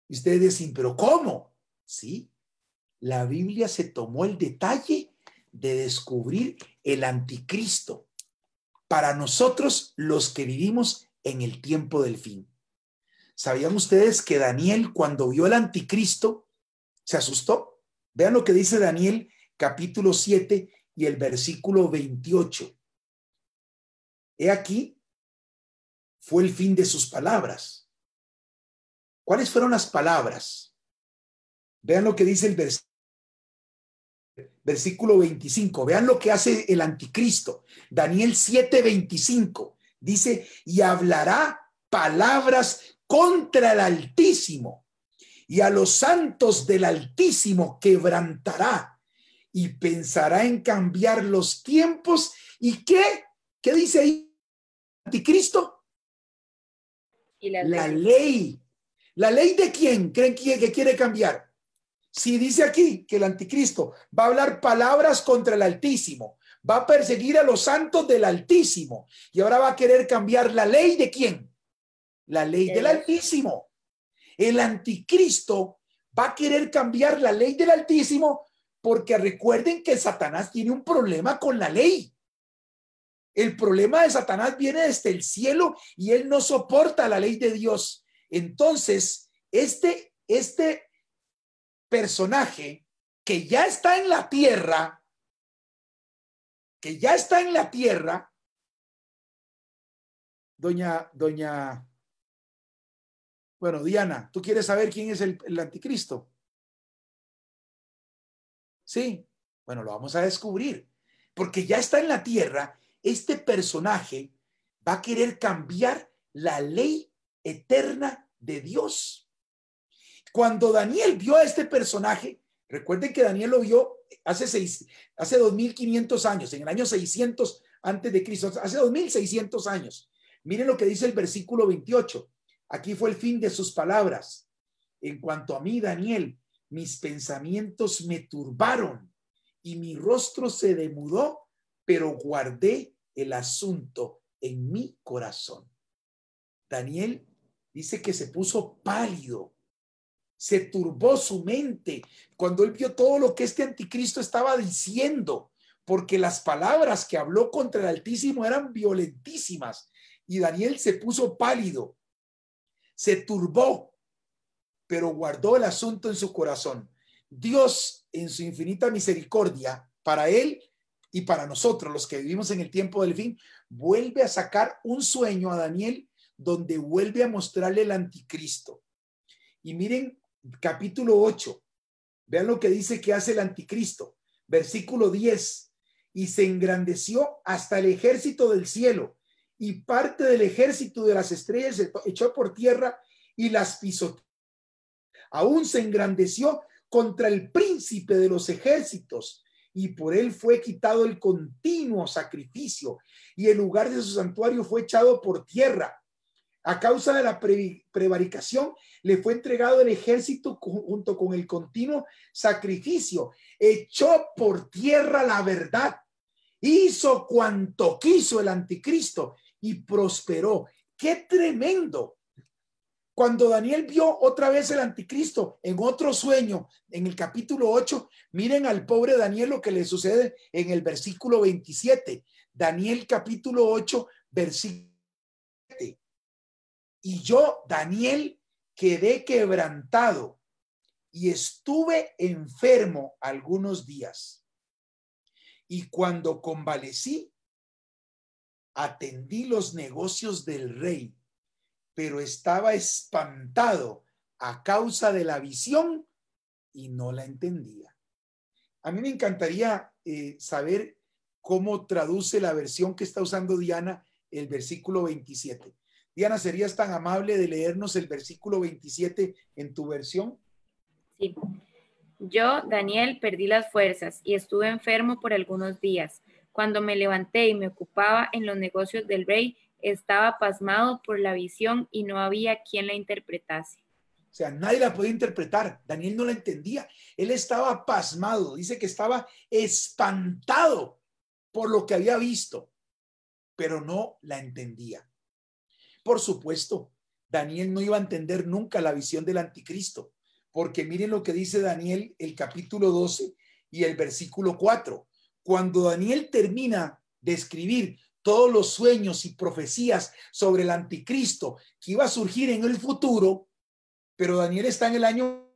Y ustedes dicen, ¿pero cómo? Sí, la Biblia se tomó el detalle de descubrir el anticristo para nosotros los que vivimos en el tiempo del fin. ¿Sabían ustedes que Daniel, cuando vio el anticristo, se asustó? Vean lo que dice Daniel capítulo 7 y el versículo 28. He aquí, fue el fin de sus palabras. ¿Cuáles fueron las palabras? Vean lo que dice el versículo 25. Vean lo que hace el anticristo. Daniel 7:25 dice, y hablará palabras contra el Altísimo, y a los santos del Altísimo quebrantará, y pensará en cambiar los tiempos. ¿Y qué? ¿Qué dice ahí anticristo? Y la ley. ¿La ley de quién creen que quiere cambiar? Si dice aquí que el anticristo va a hablar palabras contra el Altísimo, va a perseguir a los santos del Altísimo, y ahora va a querer cambiar la ley de quién? La ley del Altísimo. El anticristo va a querer cambiar la ley del Altísimo, porque recuerden que Satanás tiene un problema con la ley. El problema de Satanás viene desde el cielo y él no soporta la ley de Dios. Entonces, este personaje que ya está en la tierra, bueno, Diana, ¿tú quieres saber quién es el anticristo? Sí, bueno, lo vamos a descubrir, porque ya está en la tierra. Este personaje va a querer cambiar la ley eterna de Dios. Cuando Daniel vio a este personaje, recuerden que Daniel lo vio hace 2500 años, en el año 600 antes de Cristo, hace 2600 años. Miren lo que dice el versículo 28. Aquí fue el fin de sus palabras. En cuanto a mí, Daniel, mis pensamientos me turbaron y mi rostro se demudó, pero guardé el asunto en mi corazón. Daniel dice que se puso pálido, se turbó su mente cuando él vio todo lo que este anticristo estaba diciendo, porque las palabras que habló contra el Altísimo eran violentísimas, y Daniel se puso pálido, se turbó, pero guardó el asunto en su corazón. Dios, en su infinita misericordia, para él y para nosotros, los que vivimos en el tiempo del fin, vuelve a sacar un sueño a Daniel, donde vuelve a mostrarle el anticristo. Y miren, capítulo 8, vean lo que dice que hace el anticristo. Versículo 10, y se engrandeció hasta el ejército del cielo, y parte del ejército de las estrellas se echó por tierra y las pisoteó. Aún se engrandeció contra el príncipe de los ejércitos, y por él fue quitado el continuo sacrificio, y el lugar de su santuario fue echado por tierra. A causa de la prevaricación, le fue entregado el ejército junto con el continuo sacrificio. Echó por tierra la verdad. Hizo cuanto quiso el anticristo y prosperó. ¡Qué tremendo! Cuando Daniel vio otra vez el anticristo en otro sueño, en el capítulo 8, miren al pobre Daniel lo que le sucede en el versículo 27. Daniel capítulo 8, versículo 7. Y yo, Daniel, quedé quebrantado y estuve enfermo algunos días. Y cuando convalecí, atendí los negocios del rey, pero estaba espantado a causa de la visión y no la entendía. A mí me encantaría saber cómo traduce la versión que está usando Diana el versículo 27. Diana, ¿serías tan amable de leernos el versículo 27 en tu versión? Sí. Yo, Daniel, perdí las fuerzas y estuve enfermo por algunos días. Cuando me levanté y me ocupaba en los negocios del rey, estaba pasmado por la visión y no había quien la interpretase. O sea, nadie la podía interpretar. Daniel no la entendía. Él estaba pasmado. Dice que estaba espantado por lo que había visto, pero no la entendía. Por supuesto, Daniel no iba a entender nunca la visión del anticristo, porque miren lo que dice Daniel, el capítulo 12 y el versículo 4. Cuando Daniel termina de escribir todos los sueños y profecías sobre el anticristo que iba a surgir en el futuro, pero Daniel está en el año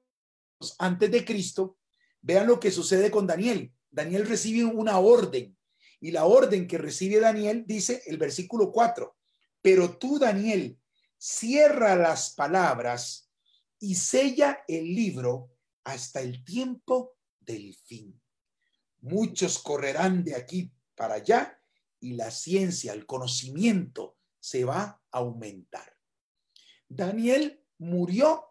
antes de Cristo, Vean lo que sucede con Daniel. Daniel recibe una orden, y la orden que recibe Daniel dice el versículo 4, pero tú, Daniel, cierra las palabras y sella el libro hasta el tiempo del fin. Muchos correrán de aquí para allá y la ciencia, el conocimiento se va a aumentar. Daniel murió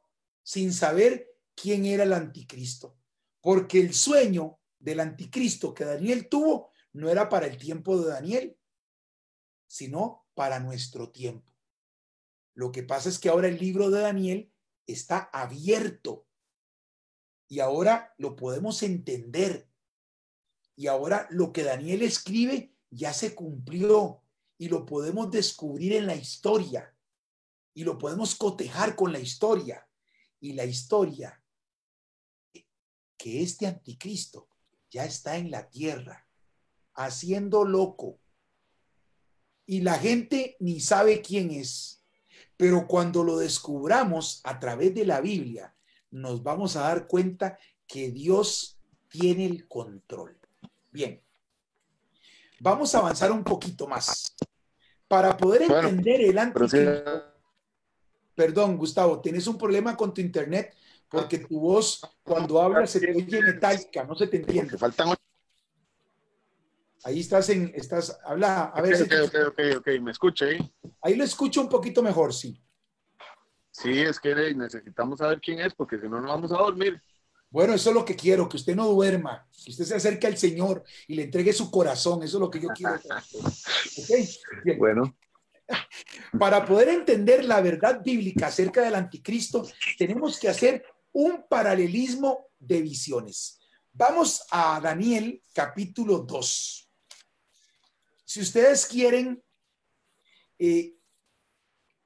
sin saber quién era el anticristo, porque el sueño del anticristo que Daniel tuvo no era para el tiempo de Daniel, sino para nuestro tiempo. Lo que pasa es que ahora el libro de Daniel está abierto y ahora lo podemos entender. Y ahora lo que Daniel escribe ya se cumplió y lo podemos descubrir en la historia y lo podemos cotejar con la historia. Y la historia que este anticristo ya está en la tierra haciendo loco y la gente ni sabe quién es, pero cuando lo descubramos a través de la Biblia nos vamos a dar cuenta que Dios tiene el control. Bien, vamos a avanzar un poquito más para poder entender el anticristo. Perdón, Gustavo, tienes un problema con tu internet porque tu voz cuando hablas se te oye metálica, no se te entiende. Ahí habla, a ver. Ok, me escucha ahí. Ahí lo escucho un poquito mejor, sí. Sí, es que necesitamos saber quién es porque si no, no vamos a dormir. Bueno, eso es lo que quiero, que usted no duerma, que usted se acerque al Señor y le entregue su corazón, eso es lo que yo quiero. ¿Okay? Bien. Bueno. Para poder entender la verdad bíblica acerca del anticristo, tenemos que hacer un paralelismo de visiones. Vamos a Daniel capítulo 2. Si ustedes quieren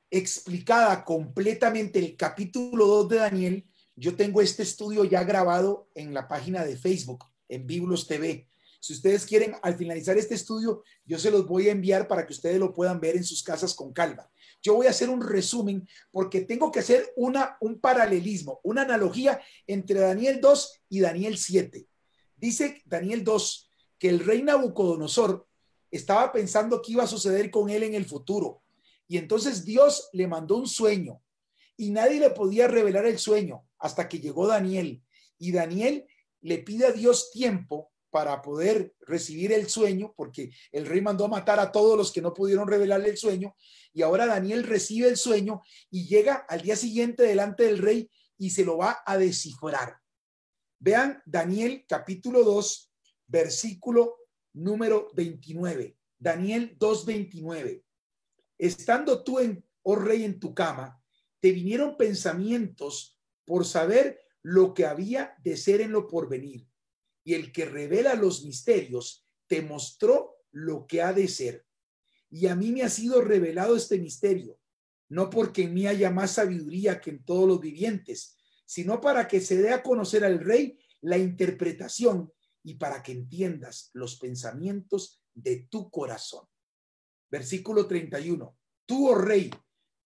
explicada completamente el capítulo 2 de Daniel, yo tengo este estudio ya grabado en la página de Facebook, en Biblos TV. Si ustedes quieren, al finalizar este estudio, yo se los voy a enviar para que ustedes lo puedan ver en sus casas con calma. Yo voy a hacer un resumen porque tengo que hacer un paralelismo, una analogía entre Daniel 2 y Daniel 7. Dice Daniel 2 que el rey Nabucodonosor estaba pensando qué iba a suceder con él en el futuro. Y entonces Dios le mandó un sueño y nadie le podía revelar el sueño hasta que llegó Daniel. Y Daniel le pide a Dios tiempo para poder recibir el sueño, porque el rey mandó a matar a todos los que no pudieron revelarle el sueño, y ahora Daniel recibe el sueño y llega al día siguiente delante del rey y se lo va a descifrar. Vean Daniel capítulo 2, versículo número 29. Daniel 2:29. Estando tú, oh rey, en tu cama, te vinieron pensamientos por saber lo que había de ser en lo porvenir. Y el que revela los misterios te mostró lo que ha de ser. Y a mí me ha sido revelado este misterio, no porque en mí haya más sabiduría que en todos los vivientes, sino para que se dé a conocer al rey la interpretación y para que entiendas los pensamientos de tu corazón. Versículo 31. Tú, oh rey,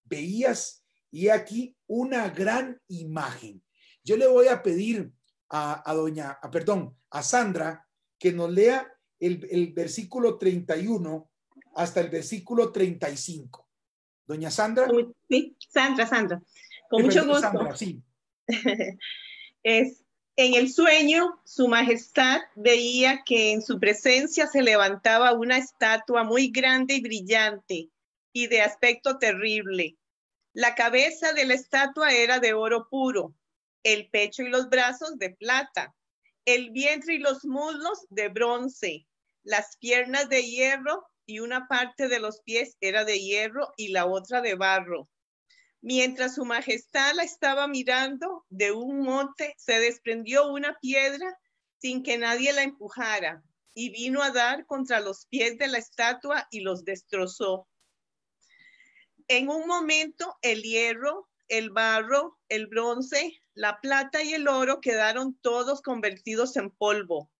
veías y aquí una gran imagen. Yo le voy a pedir a Sandra que nos lea el versículo 31 hasta el versículo 35. Doña Sandra. Sí, Sandra. Con mucho gusto. Sandra, sí. En el sueño, su majestad veía que en su presencia se levantaba una estatua muy grande y brillante y de aspecto terrible. La cabeza de la estatua era de oro puro, el pecho y los brazos de plata, el vientre y los muslos de bronce, las piernas de hierro y una parte de los pies era de hierro y la otra de barro. Mientras su majestad la estaba mirando, de un monte se desprendió una piedra sin que nadie la empujara y vino a dar contra los pies de la estatua y los destrozó. En un momento el hierro, el barro, el bronce, la plata y el oro quedaron todos convertidos en polvo,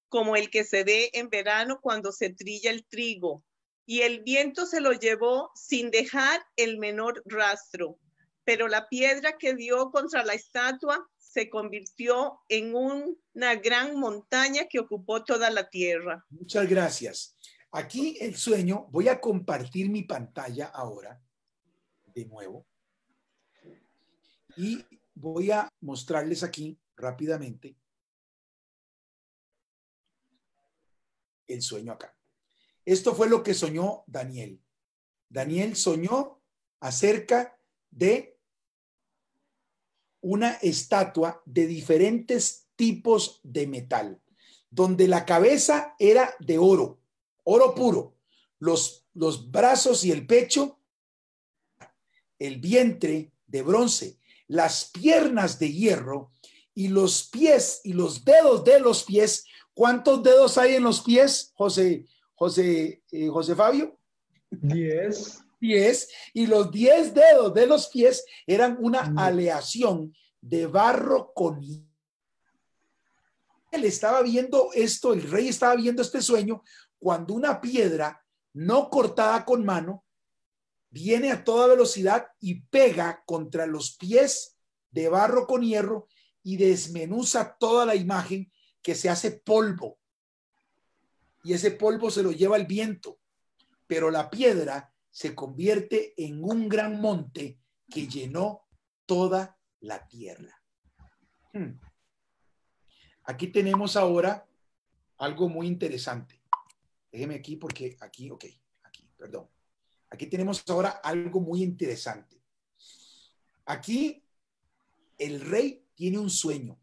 como el que se ve en verano cuando se trilla el trigo, y el viento se lo llevó sin dejar el menor rastro. Pero la piedra que dio contra la estatua se convirtió en una gran montaña que ocupó toda la tierra. Muchas gracias. Aquí el sueño, voy a compartir mi pantalla ahora, de nuevo, y voy a mostrarles aquí rápidamente el sueño acá. Esto fue lo que soñó Daniel. Daniel soñó acerca de una estatua de diferentes tipos de metal, donde la cabeza era de oro, oro puro, los brazos y el pecho, el vientre de bronce, las piernas de hierro y los pies y los dedos de los pies. ¿Cuántos dedos hay en los pies, José Fabio? 10. 10, y los 10 dedos de los pies eran una aleación de barro con hierro. Él estaba viendo esto, el rey estaba viendo este sueño cuando una piedra no cortada con mano viene a toda velocidad y pega contra los pies de barro con hierro y desmenuza toda la imagen, que se hace polvo. Y ese polvo se lo lleva el viento, pero la piedra se convierte en un gran monte que llenó toda la tierra. Aquí tenemos ahora algo muy interesante. Déjeme aquí porque aquí, perdón. Aquí tenemos ahora algo muy interesante. Aquí el rey tiene un sueño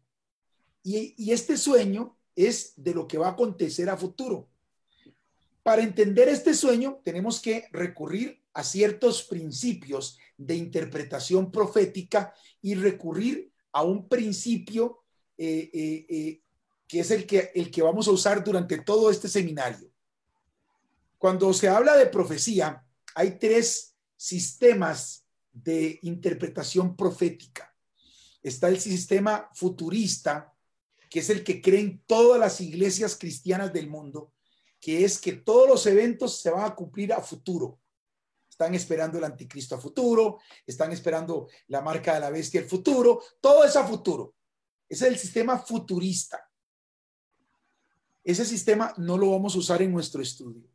y este sueño es de lo que va a acontecer a futuro. Para entender este sueño tenemos que recurrir a ciertos principios de interpretación profética y recurrir a un principio que es el que vamos a usar durante todo este seminario. Cuando se habla de profecía, hay 3 sistemas de interpretación profética. Está el sistema futurista, que es el que creen todas las iglesias cristianas del mundo, que es que todos los eventos se van a cumplir a futuro. Están esperando el anticristo a futuro, están esperando la marca de la bestia al futuro, todo es a futuro. Ese es el sistema futurista. Ese sistema no lo vamos a usar en nuestro estudio.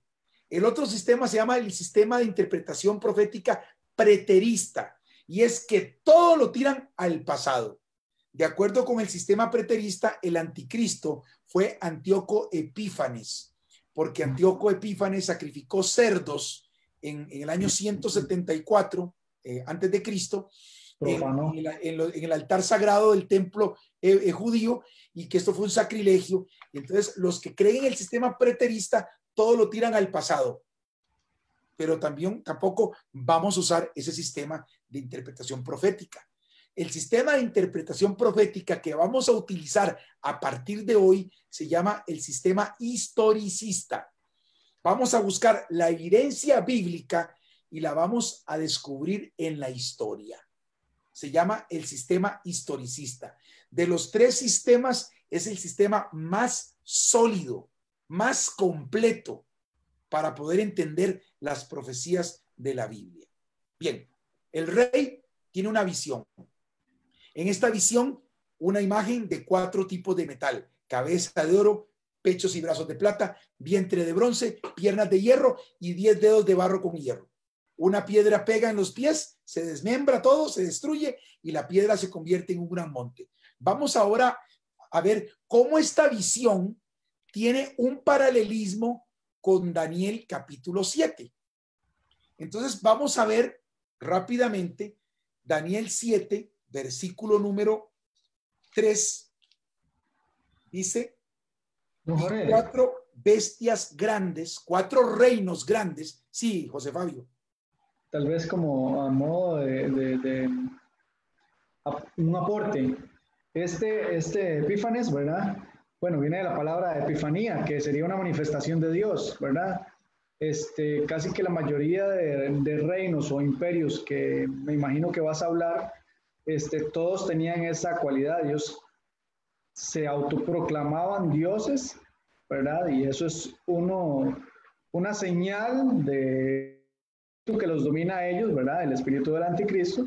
El otro sistema se llama el sistema de interpretación profética preterista, y es que todo lo tiran al pasado. De acuerdo con el sistema preterista, el anticristo fue Antíoco Epífanes, porque Antíoco Epífanes sacrificó cerdos en el año 174 antes de Cristo en el altar sagrado del templo judío, y que esto fue un sacrilegio. Y entonces los que creen en el sistema preterista todo lo tiran al pasado, pero tampoco vamos a usar ese sistema de interpretación profética. El sistema de interpretación profética que vamos a utilizar a partir de hoy se llama el sistema historicista. Vamos a buscar la evidencia bíblica y la vamos a descubrir en la historia. Se llama el sistema historicista. De los 3 sistemas es el sistema más sólido, más completo para poder entender las profecías de la Biblia. Bien, el rey tiene una visión. En esta visión, una imagen de 4 tipos de metal: cabeza de oro, pechos y brazos de plata, vientre de bronce, piernas de hierro y 10 dedos de barro con hierro. Una piedra pega en los pies, se desmembra todo, se destruye y la piedra se convierte en un gran monte. Vamos ahora a ver cómo esta visión tiene un paralelismo con Daniel capítulo 7. Entonces vamos a ver rápidamente Daniel 7, versículo número 3. Dice: 4 bestias grandes, 4 reinos grandes. Sí, José Fabio. Tal vez como a modo de un aporte. Este Epífanes, ¿verdad? Bueno, viene de la palabra epifanía, que sería una manifestación de Dios, ¿verdad? Casi que la mayoría de reinos o imperios que me imagino que vas a hablar, todos tenían esa cualidad. Ellos se autoproclamaban dioses, ¿verdad? Y eso es una señal de que los domina a ellos, ¿verdad? El espíritu del anticristo.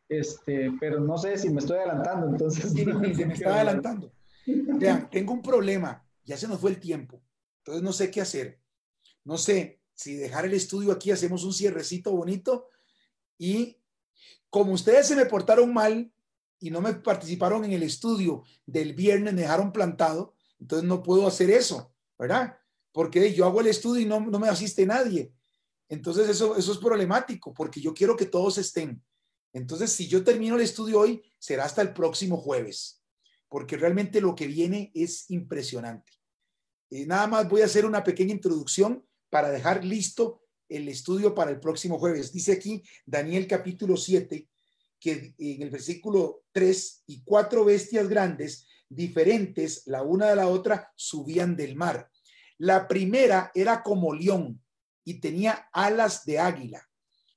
pero no sé si me estoy adelantando, entonces. Sí, se me está adelantando. Vean, tengo un problema, ya se nos fue el tiempo, entonces no sé qué hacer. No sé si dejar el estudio aquí, hacemos un cierrecito bonito y como ustedes se me portaron mal y no me participaron en el estudio del viernes, me dejaron plantado, entonces no puedo hacer eso, ¿verdad? Porque yo hago el estudio y no me asiste nadie. Entonces eso es problemático porque yo quiero que todos estén. Entonces, si yo termino el estudio hoy, será hasta el próximo jueves, porque realmente lo que viene es impresionante. Nada más voy a hacer una pequeña introducción para dejar listo el estudio para el próximo jueves. Dice aquí Daniel capítulo 7, que en el versículo 3, y 4 bestias grandes, diferentes la una de la otra, subían del mar. La primera era como león y tenía alas de águila.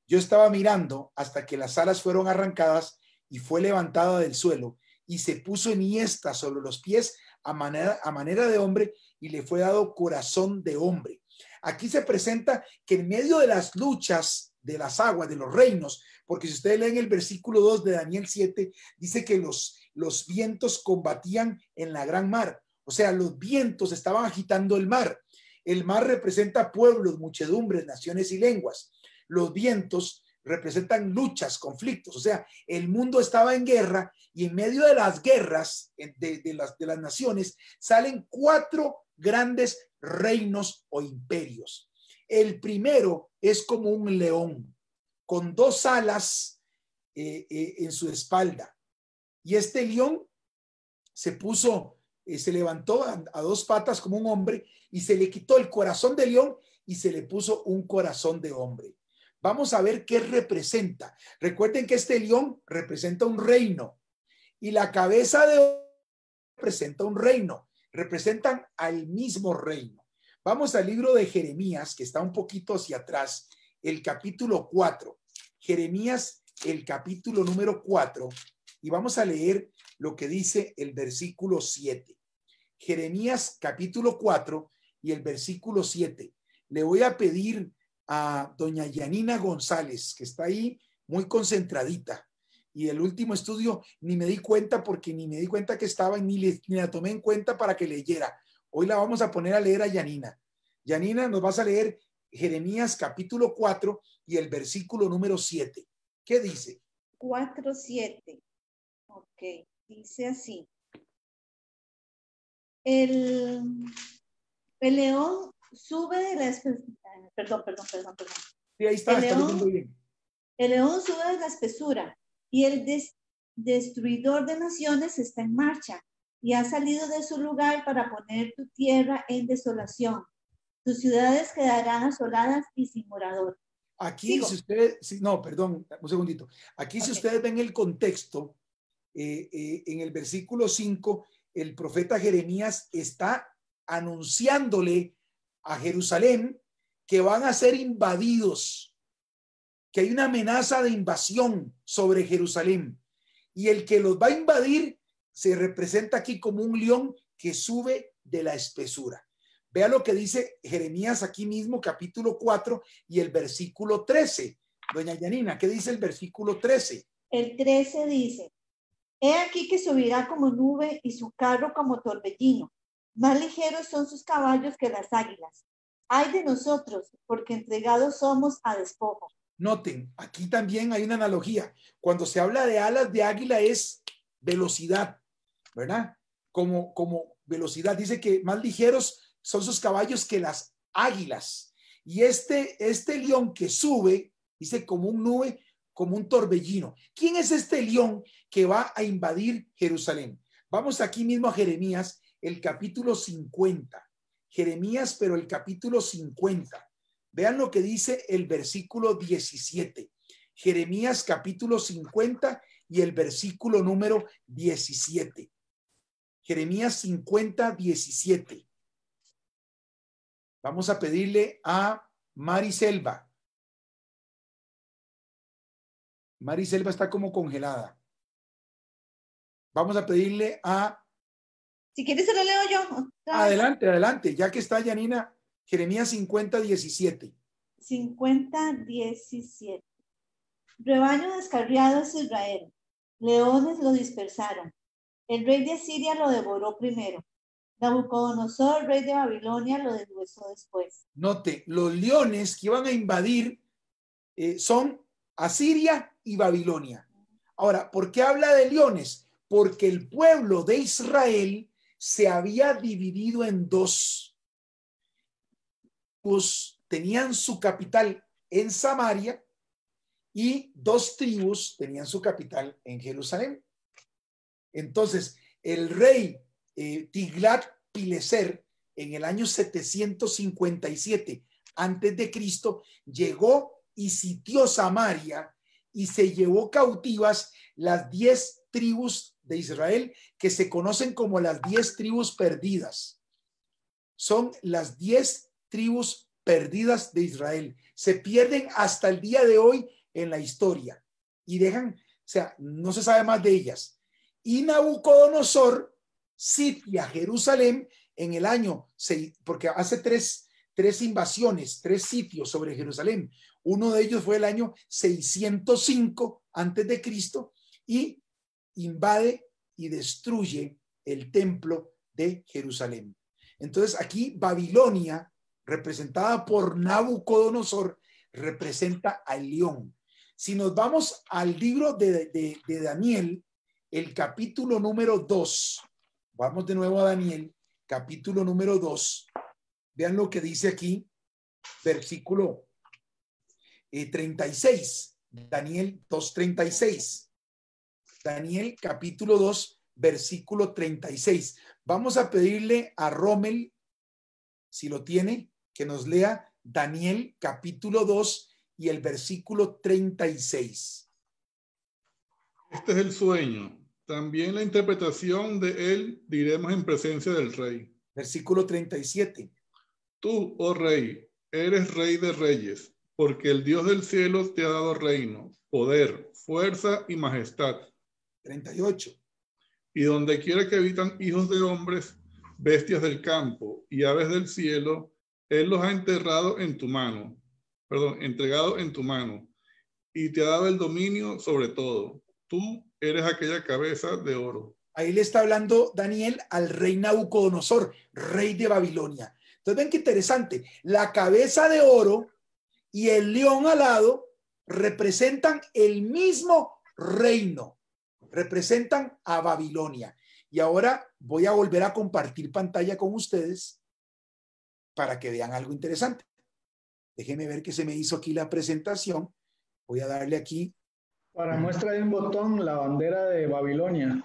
Yo estaba mirando hasta que las alas fueron arrancadas y fue levantada del suelo y se puso enhiesta sobre los pies a manera de hombre y le fue dado corazón de hombre. Aquí se presenta que en medio de las luchas de las aguas, de los reinos, porque si ustedes leen el versículo 2 de Daniel 7, dice que los vientos combatían en la gran mar. O sea, los vientos estaban agitando el mar. El mar representa pueblos, muchedumbres, naciones y lenguas. Los vientos representan luchas, conflictos, o sea, el mundo estaba en guerra y en medio de las guerras de las naciones salen 4 grandes reinos o imperios. El primero es como un león con 2 alas en su espalda y este león se levantó a 2 patas como un hombre y se le quitó el corazón de león y se le puso un corazón de hombre. Vamos a ver qué representa. Recuerden que este león representa un reino y la cabeza de león representa un reino. Representan al mismo reino. Vamos al libro de Jeremías, que está un poquito hacia atrás, el capítulo 4. Jeremías, el capítulo número 4, y vamos a leer lo que dice el versículo 7. Jeremías, capítulo 4 y el versículo 7. Le voy a pedir a doña Yanina González, que está ahí muy concentradita. Y el último estudio ni me di cuenta porque ni me di cuenta que estaba, ni la tomé en cuenta para que leyera. Hoy la vamos a poner a leer a Yanina. Yanina, nos vas a leer Jeremías capítulo 4 y el versículo número 7. ¿Qué dice? 4:7. Ok, dice así. El león sube de la espesura. Perdón. Sí, ahí está. El león sube de la espesura y el destruidor de naciones está en marcha y ha salido de su lugar para poner tu tierra en desolación. Tus ciudades quedarán asoladas y sin morador. Aquí, ¿Sigo? si ustedes, no, perdón, un segundito. Aquí, si ustedes ven el contexto, en el versículo 5, el profeta Jeremías está anunciándole a Jerusalén que van a ser invadidos, que hay una amenaza de invasión sobre Jerusalén y el que los va a invadir se representa aquí como un león que sube de la espesura. Vea lo que dice Jeremías aquí mismo, capítulo 4 y el versículo 13. Doña Yanina, ¿qué dice el versículo 13? El 13 dice: he aquí que subirá como nube y su carro como torbellino. Más ligeros son sus caballos que las águilas. Ay de nosotros, porque entregados somos a despojo. Noten, aquí también hay una analogía. Cuando se habla de alas de águila es velocidad, ¿verdad? Como velocidad. Dice que más ligeros son sus caballos que las águilas. Y este león que sube, dice como un nube, como un torbellino. ¿Quién es este león que va a invadir Jerusalén? Vamos aquí mismo a Jeremías, el capítulo 50. Jeremías, pero el capítulo 50. Vean lo que dice el versículo 17. Jeremías capítulo 50 y el versículo número 17. Jeremías 50, 17. Vamos a pedirle a Mariselva. Mariselva está como congelada. Vamos a pedirle a... Si quieres se lo leo yo. Adelante, ya que está Yanina. Jeremías 50, 17. 50, 17. Rebaño descarriado es Israel. Leones lo dispersaron. El rey de Asiria lo devoró primero. Nabucodonosor, rey de Babilonia, lo deshuesó después. Note, los leones que iban a invadir son Asiria y Babilonia. Ahora, ¿por qué habla de leones? Porque el pueblo de Israel se había dividido en dos. Pues tenían su capital en Samaria y dos tribus tenían su capital en Jerusalén. Entonces, el rey Tiglat-Pileser, en el año 757 antes de Cristo, llegó y sitió Samaria y se llevó cautivas las 10 tribus de Israel, que se conocen como las 10 tribus perdidas. Son las 10 tribus perdidas de Israel. Se pierden hasta el día de hoy en la historia y dejan, o sea, no se sabe más de ellas. Y Nabucodonosor sitia Jerusalén en el año 6, porque hace tres invasiones, 3 sitios sobre Jerusalén. Uno de ellos fue el año 605 antes de Cristo y invade y destruye el templo de Jerusalén. Entonces aquí Babilonia, representada por Nabucodonosor, representa al león. Si nos vamos al libro de Daniel, el capítulo número 2, vamos de nuevo a Daniel, capítulo número 2, vean lo que dice aquí, versículo 36, Daniel 2:36. Daniel capítulo 2, versículo 36. Vamos a pedirle a Rommel, si lo tiene, que nos lea Daniel capítulo 2 y el versículo 36. Este es el sueño. También la interpretación de él diremos en presencia del rey. Versículo 37. Tú, oh rey, eres rey de reyes, porque el Dios del cielo te ha dado reino, poder, fuerza y majestad. 38. Y donde quiera que habitan hijos de hombres, bestias del campo y aves del cielo, él los ha entregado en tu mano, y te ha dado el dominio sobre todo. Tú eres aquella cabeza de oro. Ahí le está hablando Daniel al rey Nabucodonosor, rey de Babilonia. Entonces ven qué interesante. La cabeza de oro y el león alado representan el mismo reino. Representan a Babilonia. Y ahora voy a volver a compartir pantalla con ustedes para que vean algo interesante. Déjenme ver que se me hizo aquí la presentación. Voy a darle aquí. Para muestra de un botón, la bandera de Babilonia.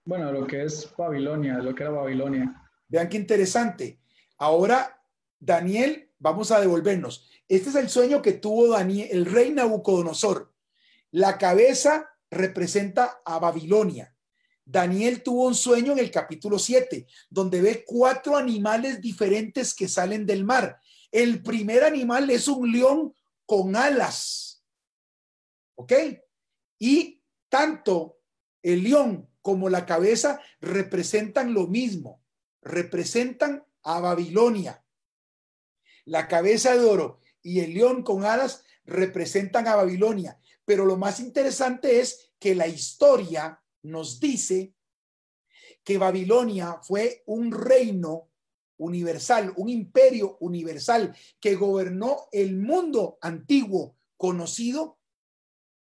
Bueno, lo que es Babilonia, lo que era Babilonia. Vean qué interesante. Ahora, Daniel, vamos a devolvernos. Este es el sueño que tuvo Daniel, el rey Nabucodonosor. La cabeza representa a Babilonia. Daniel tuvo un sueño en el capítulo 7, donde ve 4 animales diferentes que salen del mar. El primer animal es un león con alas. ¿Ok? Y tanto el león como la cabeza representan lo mismo. Representan a Babilonia. La cabeza de oro y el león con alas representan a Babilonia. Pero lo más interesante es que la historia nos dice que Babilonia fue un reino universal, un imperio universal que gobernó el mundo antiguo conocido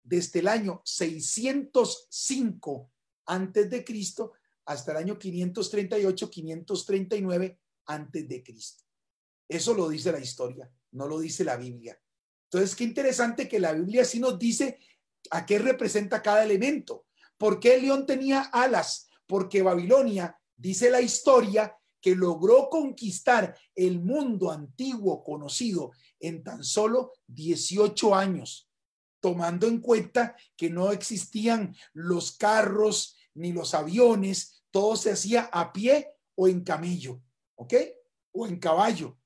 desde el año 605 antes de Cristo hasta el año 538-539 antes de Cristo. Eso lo dice la historia, no lo dice la Biblia. Entonces, qué interesante que la Biblia sí nos dice a qué representa cada elemento. ¿Por qué el león tenía alas? Porque Babilonia, dice la historia, que logró conquistar el mundo antiguo conocido en tan solo 18 años, tomando en cuenta que no existían los carros ni los aviones, todo se hacía a pie o en camello, ¿ok? O en caballo.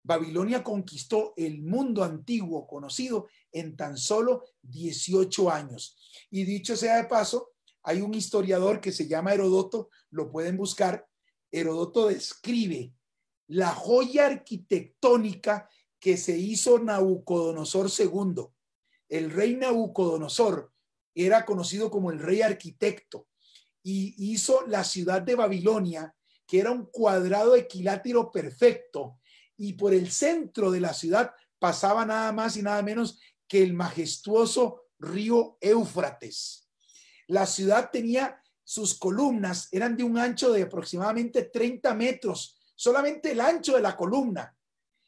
Babilonia conquistó el mundo antiguo conocido en tan solo 18 años. Y dicho sea de paso, hay un historiador que se llama Heródoto, lo pueden buscar. Heródoto describe la joya arquitectónica que se hizo Nabucodonosor II. el rey Nabucodonosor era conocido como el rey arquitecto y hizo la ciudad de Babilonia, que era un cuadrado equilátero perfecto, y por el centro de la ciudad pasaba nada más y nada menos que el majestuoso río Éufrates. La ciudad tenía sus columnas, eran de un ancho de aproximadamente 30 metros, solamente el ancho de la columna,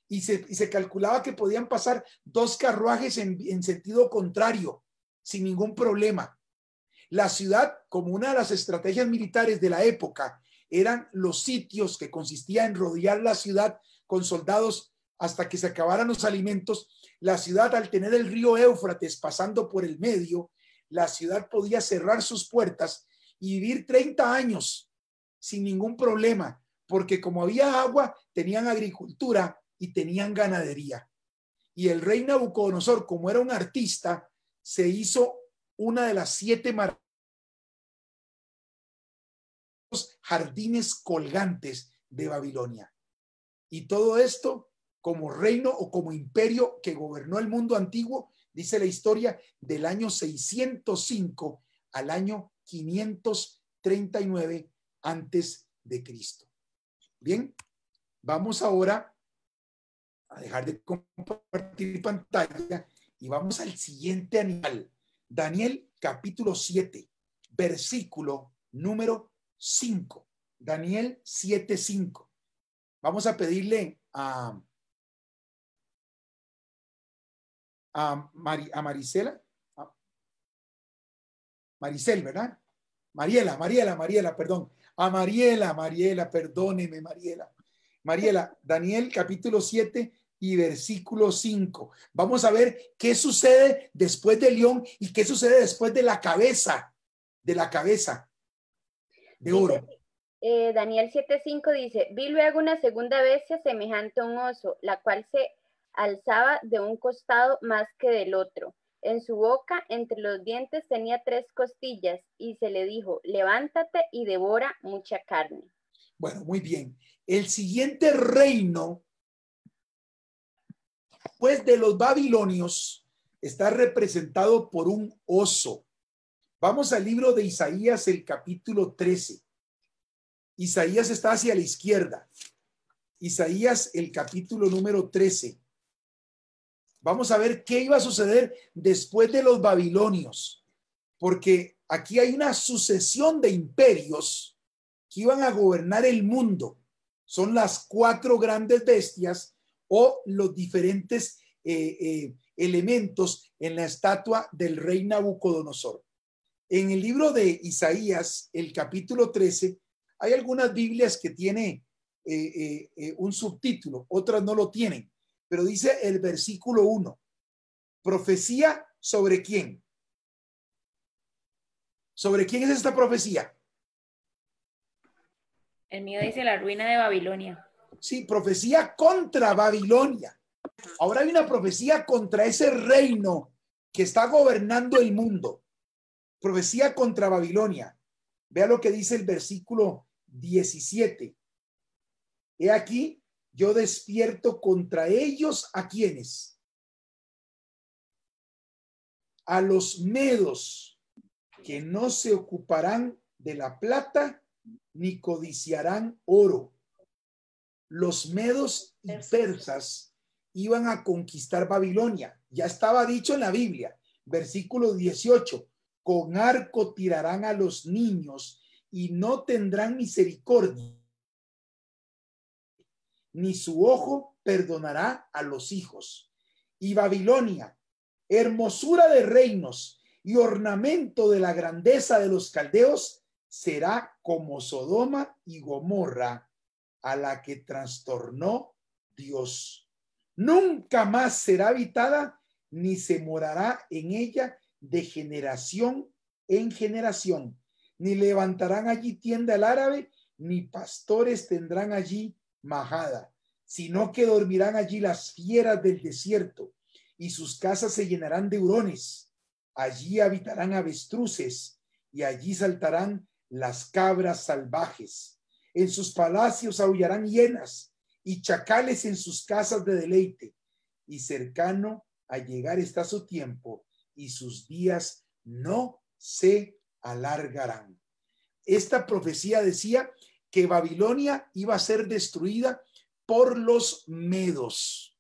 y se calculaba que podían pasar 2 carruajes en sentido contrario, sin ningún problema. La ciudad, como una de las estrategias militares de la época, eran los sitios, que consistía en rodear la ciudad con soldados hasta que se acabaran los alimentos. La ciudad, al tener el río Éufrates pasando por el medio, la ciudad podía cerrar sus puertas y vivir 30 años sin ningún problema, porque como había agua, tenían agricultura y tenían ganadería. Y el rey Nabucodonosor, como era un artista, se hizo una de las 7 maravillas, jardines colgantes de Babilonia. Y todo esto como reino o como imperio que gobernó el mundo antiguo, dice la historia, del año 605 al año 539 antes de Cristo. Bien, vamos ahora a dejar de compartir pantalla y vamos al siguiente animal. Daniel capítulo 7, versículo número 5. Daniel 7:5. Vamos a pedirle a Marisela, Maricel, ¿verdad? Mariela, perdón. A Mariela, perdóneme, Mariela, Daniel capítulo 7 y versículo 5. Vamos a ver qué sucede después del león y qué sucede después de la cabeza de oro. Daniel 7:5 dice: vi luego una segunda bestia semejante a un oso, la cual se alzaba de un costado más que del otro. En su boca, entre los dientes, tenía 3 costillas, y se le dijo: levántate y devora mucha carne. Bueno, muy bien. El siguiente reino, pues, de los babilonios, está representado por un oso. Vamos al libro de Isaías, el capítulo 13. Isaías está hacia la izquierda. Isaías, el capítulo número 13. Vamos a ver qué iba a suceder después de los babilonios, porque aquí hay una sucesión de imperios que iban a gobernar el mundo. Son las 4 grandes bestias o los diferentes elementos en la estatua del rey Nabucodonosor. En el libro de Isaías, el capítulo 13, hay algunas Biblias que tienen un subtítulo, otras no lo tienen, pero dice el versículo 1, profecía ¿sobre quién? ¿Sobre quién es esta profecía? El mío dice la ruina de Babilonia. Sí, profecía contra Babilonia. Ahora hay una profecía contra ese reino que está gobernando el mundo. Profecía contra Babilonia. Vea lo que dice el versículo 17. He aquí, yo despierto contra ellos ¿a quiénes? A los medos, que no se ocuparán de la plata ni codiciarán oro. Los medos y persas iban a conquistar Babilonia. Ya estaba dicho en la Biblia, versículo 18, con arco tirarán a los niños y no tendrán misericordia, ni su ojo perdonará a los hijos. Y Babilonia, hermosura de reinos y ornamento de la grandeza de los caldeos, será como Sodoma y Gomorra, a la que trastornó Dios. Nunca más será habitada, ni se morará en ella de generación en generación, ni levantarán allí tienda al árabe, ni pastores tendrán allí majada, sino que dormirán allí las fieras del desierto, y sus casas se llenarán de hurones. Allí habitarán avestruces, y allí saltarán las cabras salvajes. En sus palacios aullarán hienas, y chacales en sus casas de deleite. Y cercano a llegar está su tiempo, y sus días no se alargarán. Esta profecía decía que Babilonia iba a ser destruida por los medos.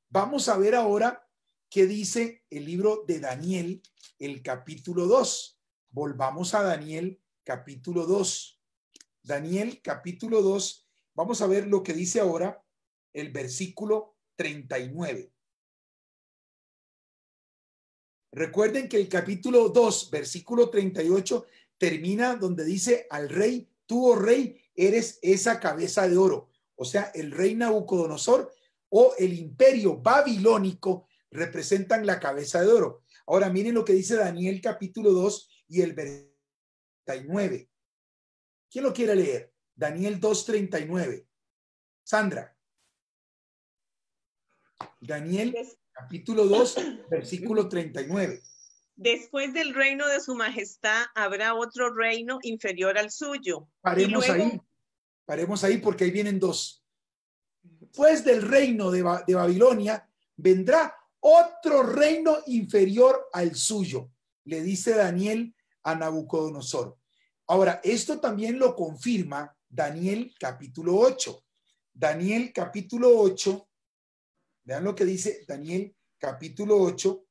Vamos a ver ahora qué dice el libro de Daniel, el capítulo 2. Volvamos a Daniel, capítulo 2. Daniel, capítulo 2. Vamos a ver lo que dice ahora el versículo 39. Recuerden que el capítulo 2, versículo 38, termina donde dice al rey, tú, oh rey, eres esa cabeza de oro. O sea, el rey Nabucodonosor o el imperio babilónico representan la cabeza de oro. Ahora miren lo que dice Daniel capítulo 2 y el versículo 39. ¿Quién lo quiere leer? Daniel 2:39. Sandra. Daniel capítulo 2, versículo 39. Después del reino de su majestad habrá otro reino inferior al suyo. Paremos ahí porque ahí vienen dos. Después del reino de Babilonia vendrá otro reino inferior al suyo, le dice Daniel a Nabucodonosor. Ahora, esto también lo confirma Daniel capítulo 8. Daniel capítulo 8, vean lo que dice Daniel capítulo 8.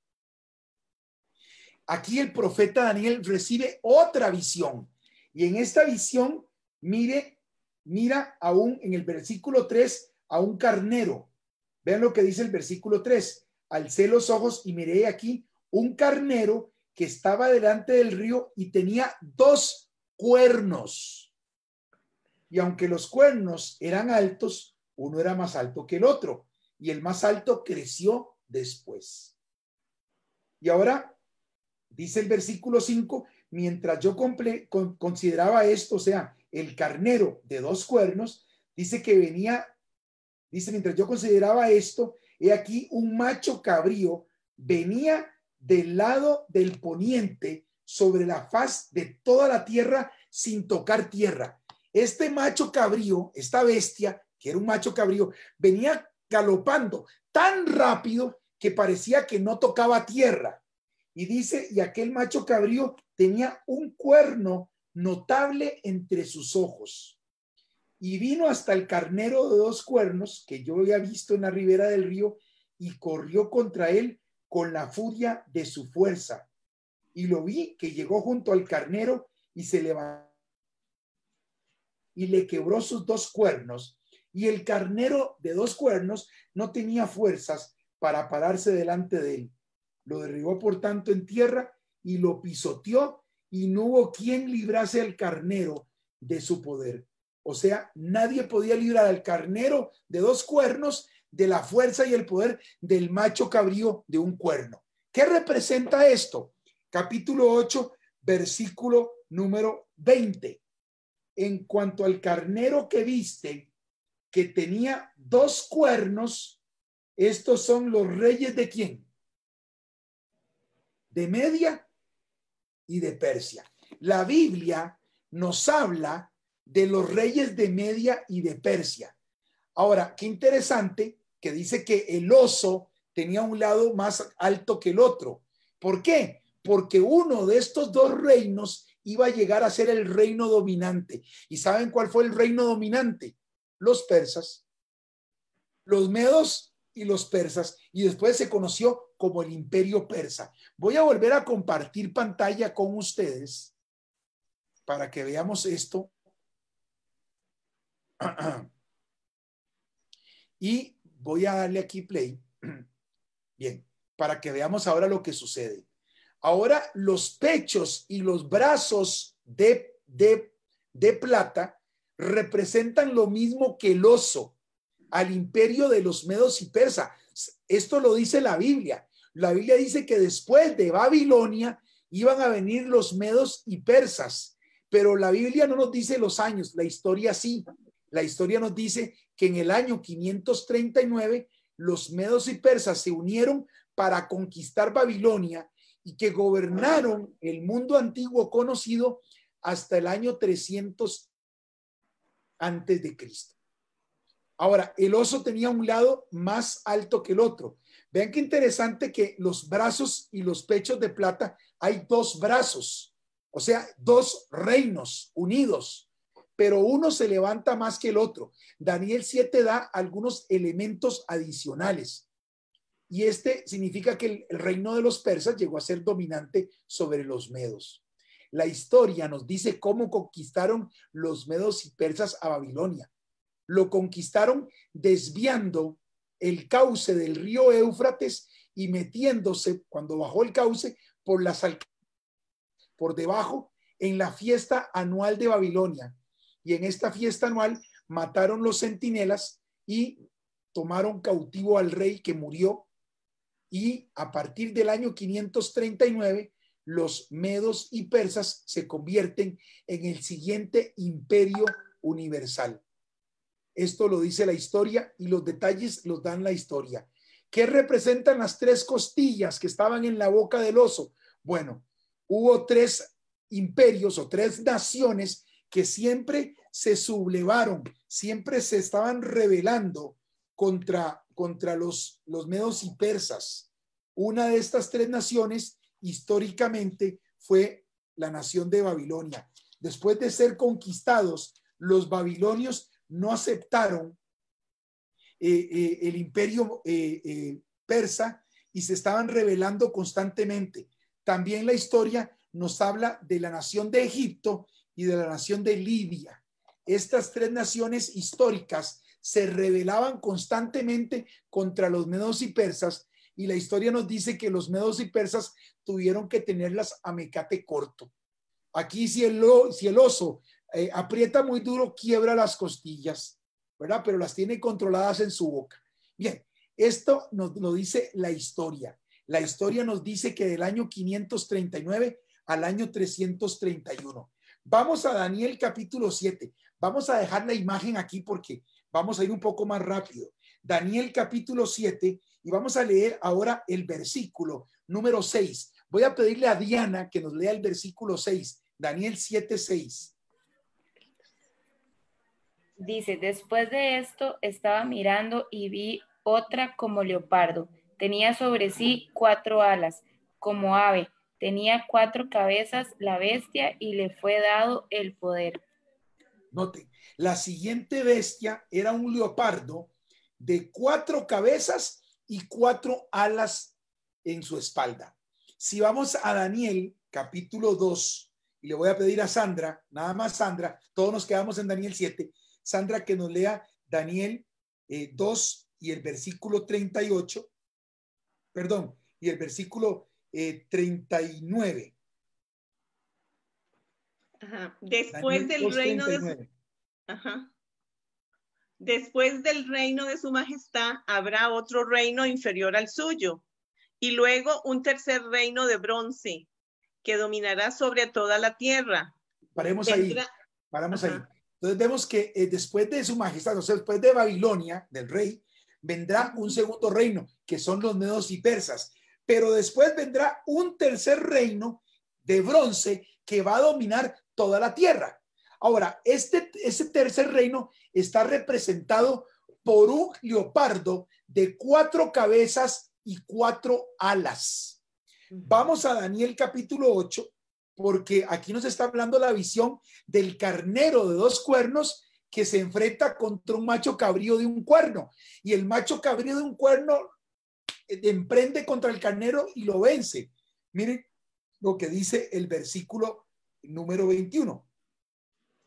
Aquí el profeta Daniel recibe otra visión y en esta visión mira aún en el versículo 3 a un carnero. Vean lo que dice el versículo 3. Alcé los ojos y miré aquí un carnero que estaba delante del río y tenía 2 cuernos. Y aunque los cuernos eran altos, uno era más alto que el otro y el más alto creció después. Y ahora dice el versículo 5, mientras yo consideraba esto, o sea, el carnero de 2 cuernos, dice que venía, mientras yo consideraba esto, he aquí un macho cabrío venía del lado del poniente sobre la faz de toda la tierra sin tocar tierra. Este macho cabrío, esta bestia, que era un macho cabrío, venía galopando tan rápido que parecía que no tocaba tierra. Y dice, y aquel macho cabrío tenía un cuerno notable entre sus ojos. Y vino hasta el carnero de 2 cuernos que yo había visto en la ribera del río y corrió contra él con la furia de su fuerza. Y lo vi que llegó junto al carnero y se levantó y le quebró sus 2 cuernos. Y el carnero de 2 cuernos no tenía fuerzas para pararse delante de él. Lo derribó por tanto en tierra y lo pisoteó y no hubo quien librase al carnero de su poder. O sea, nadie podía librar al carnero de 2 cuernos de la fuerza y el poder del macho cabrío de un cuerno. ¿Qué representa esto? Capítulo 8, versículo número 20. En cuanto al carnero que viste, que tenía 2 cuernos, estos son los reyes ¿de quién? De Media y de Persia. La Biblia nos habla de los reyes de Media y de Persia. Ahora, qué interesante que dice que el oso tenía un lado más alto que el otro. ¿Por qué? Porque uno de estos 2 reinos iba a llegar a ser el reino dominante. ¿Y saben cuál fue el reino dominante? Los persas, los medos y los persas, y después se conoció como el imperio persa. Voy a volver a compartir pantalla con ustedes para que veamos esto. Y voy a darle aquí play. Bien, para que veamos ahora lo que sucede. Ahora los pechos y los brazos de plata representan lo mismo que el oso al imperio de los medos y persas. Esto lo dice la Biblia. La Biblia dice que después de Babilonia iban a venir los medos y persas, pero la Biblia no nos dice los años, la historia sí. La historia nos dice que en el año 539 los medos y persas se unieron para conquistar Babilonia y que gobernaron el mundo antiguo conocido hasta el año 300 antes de Cristo. Ahora, el oso tenía un lado más alto que el otro. Vean qué interesante que los brazos y los pechos de plata, hay dos brazos, o sea, dos reinos unidos, pero uno se levanta más que el otro. Daniel 7 da algunos elementos adicionales. Y este significa que el reino de los persas llegó a ser dominante sobre los medos. La historia nos dice cómo conquistaron los medos y persas a Babilonia. Lo conquistaron desviando el cauce del río Éufrates y metiéndose, cuando bajó el cauce, por debajo en la fiesta anual de Babilonia. Y en esta fiesta anual mataron los centinelas y tomaron cautivo al rey que murió. Y a partir del año 539, los medos y persas se convierten en el siguiente imperio universal. Esto lo dice la historia y los detalles los dan la historia. ¿Qué representan las tres costillas que estaban en la boca del oso? Bueno, hubo tres imperios o tres naciones que siempre se sublevaron, siempre se estaban rebelando contra los medos y persas. Una de estas tres naciones históricamente fue la nación de Babilonia. Después de ser conquistados, los babilonios no aceptaron el imperio persa y se estaban rebelando constantemente. También la historia nos habla de la nación de Egipto y de la nación de Libia. Estas tres naciones históricas se rebelaban constantemente contra los medos y persas, y la historia nos dice que los medos y persas tuvieron que tenerlas a mecate corto. Aquí si el oso aprieta muy duro, quiebra las costillas, ¿verdad? Pero las tiene controladas en su boca. Bien, esto nos lo dice la historia. La historia nos dice que del año 539 al año 331. Vamos a Daniel capítulo 7. Vamos a dejar la imagen aquí porque vamos a ir un poco más rápido. Daniel capítulo 7 y vamos a leer ahora el versículo número 6. Voy a pedirle a Diana que nos lea el versículo 6. Daniel 7:6. Dice, después de esto estaba mirando y vi otra como leopardo. Tenía sobre sí 4 alas, como ave. Tenía 4 cabezas la bestia y le fue dado el poder. Noten, la siguiente bestia era un leopardo de 4 cabezas y 4 alas en su espalda. Si vamos a Daniel capítulo 2, y le voy a pedir a Sandra, nada más Sandra, todos nos quedamos en Daniel 7, Sandra que nos lea Daniel 2 y el versículo 38, perdón, y el versículo 39. Ajá. Después del reino de Después del reino de su majestad habrá otro reino inferior al suyo y luego un tercer reino de bronce que dominará sobre toda la tierra. Paramos ahí. Entonces vemos que después de su majestad, o sea, después de Babilonia, del rey, vendrá un segundo reino, que son los medos y persas. Pero después vendrá un tercer reino de bronce que va a dominar toda la tierra. Ahora, ese tercer reino está representado por un leopardo de 4 cabezas y 4 alas. Vamos a Daniel capítulo 8, porque aquí nos está hablando la visión del carnero de 2 cuernos que se enfrenta contra un macho cabrío de un cuerno. Y el macho cabrío de un cuerno emprende contra el carnero y lo vence. Miren lo que dice el versículo número 21.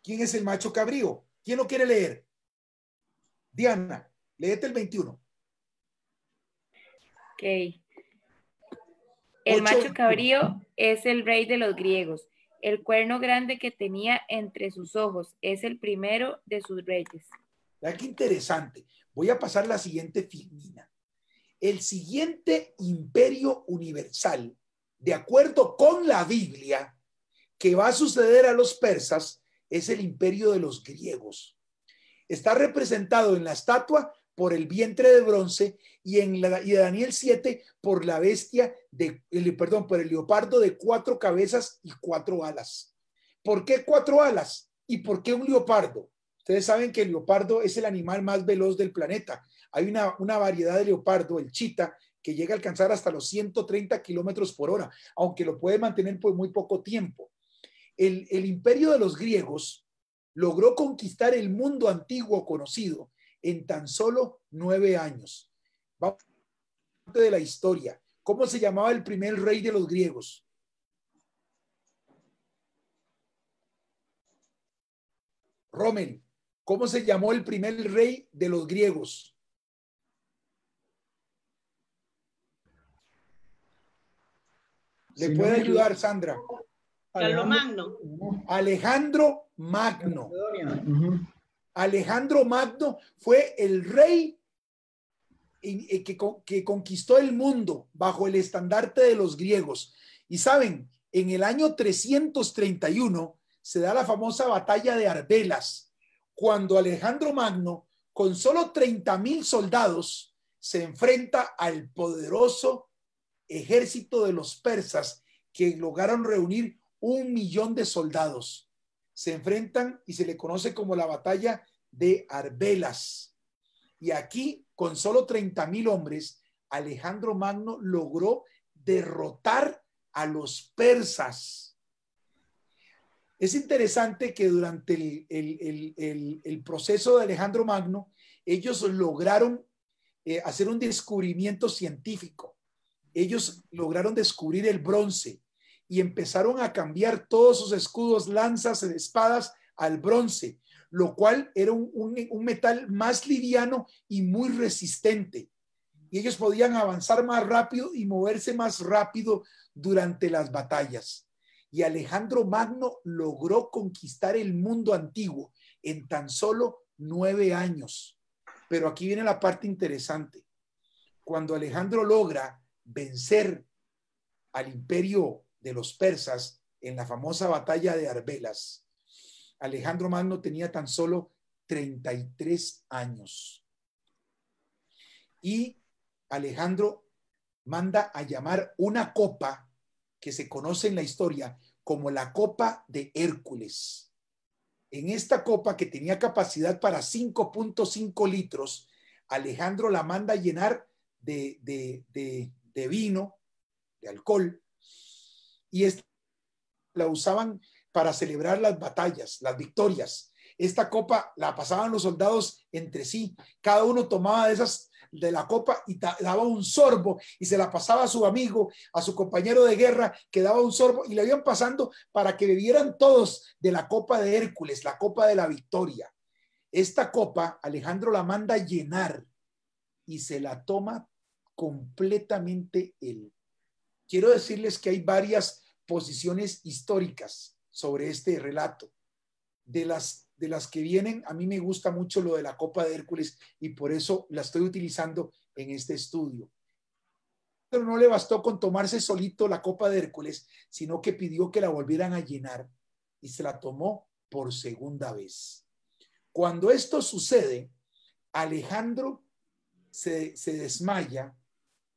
¿Quién es el macho cabrío? ¿Quién lo quiere leer? Diana, léete el 21. Ok. El macho cabrío es el rey de los griegos. El cuerno grande que tenía entre sus ojos es el primero de sus reyes. Vean qué interesante. Voy a pasar la siguiente filmina. El siguiente imperio universal, de acuerdo con la Biblia, que va a suceder a los persas, es el imperio de los griegos. Está representado en la estatua por el vientre de bronce y en Daniel 7 por la bestia por el leopardo de 4 cabezas y 4 alas. ¿Por qué 4 alas? ¿Y por qué un leopardo? Ustedes saben que el leopardo es el animal más veloz del planeta. Hay una variedad de leopardo, el chita, que llega a alcanzar hasta los 130 kilómetros por hora, aunque lo puede mantener por muy poco tiempo. El imperio de los griegos logró conquistar el mundo antiguo conocido en tan solo 9 años. Vamos a hablar de la historia. ¿Cómo se llamaba el primer rey de los griegos? Rommel, ¿cómo se llamó el primer rey de los griegos? ¿Le puede ayudar, Sandra? Carlomagno. Alejandro Magno. Alejandro Magno fue el rey que conquistó el mundo bajo el estandarte de los griegos. Y saben, en el año 331 se da la famosa batalla de Arbelas, cuando Alejandro Magno, con solo 30,000 soldados, se enfrenta al poderoso ejército de los persas, que lograron reunir 1,000,000 de soldados. Se enfrentan y se le conoce como la batalla de Arbelas. Y aquí, con solo 30,000 hombres, Alejandro Magno logró derrotar a los persas. Es interesante que durante el proceso de Alejandro Magno, ellos lograron hacer un descubrimiento científico. Ellos lograron descubrir el bronce y empezaron a cambiar todos sus escudos, lanzas, espadas al bronce, lo cual era un metal más liviano y muy resistente. Y ellos podían avanzar más rápido y moverse más rápido durante las batallas. Y Alejandro Magno logró conquistar el mundo antiguo en tan solo 9 años. Pero aquí viene la parte interesante. Cuando Alejandro logra vencer al imperio de los persas en la famosa batalla de Arbelas, Alejandro Magno tenía tan solo 33 años. Y Alejandro manda a llamar una copa que se conoce en la historia como la copa de Hércules. En esta copa, que tenía capacidad para 5.5 litros, Alejandro la manda a llenar de vino, de alcohol, y la usaban para celebrar las batallas, las victorias. Esta copa la pasaban los soldados entre sí. Cada uno tomaba de la copa y daba un sorbo y se la pasaba a su amigo, a su compañero de guerra, que daba un sorbo, y le iban pasando para que bebieran todos de la copa de Hércules, la copa de la victoria. Esta copa Alejandro la manda a llenar y se la toma completamente él. Quiero decirles que hay varias posiciones históricas sobre este relato. De las que vienen, a mí me gusta mucho lo de la copa de Hércules y por eso la estoy utilizando en este estudio. Pero no le bastó con tomarse solito la copa de Hércules, sino que pidió que la volvieran a llenar y se la tomó por segunda vez. Cuando esto sucede, Alejandro se desmaya.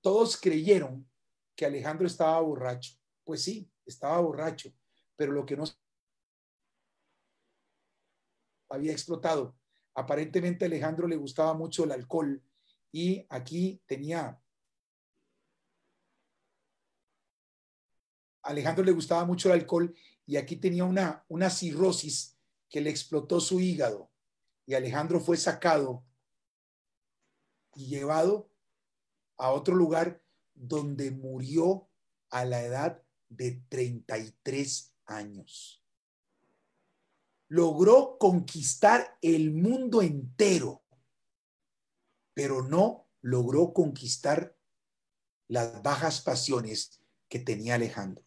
Todos creyeron que Alejandro estaba borracho. Pues sí, estaba borracho, pero lo que no había explotado. Aparentemente a Alejandro le gustaba mucho el alcohol y aquí Alejandro le gustaba mucho el alcohol y aquí tenía una cirrosis que le explotó su hígado y Alejandro fue sacado y llevado a otro lugar donde murió a la edad de 33 años. Logró conquistar el mundo entero, pero no logró conquistar las bajas pasiones que tenía Alejandro.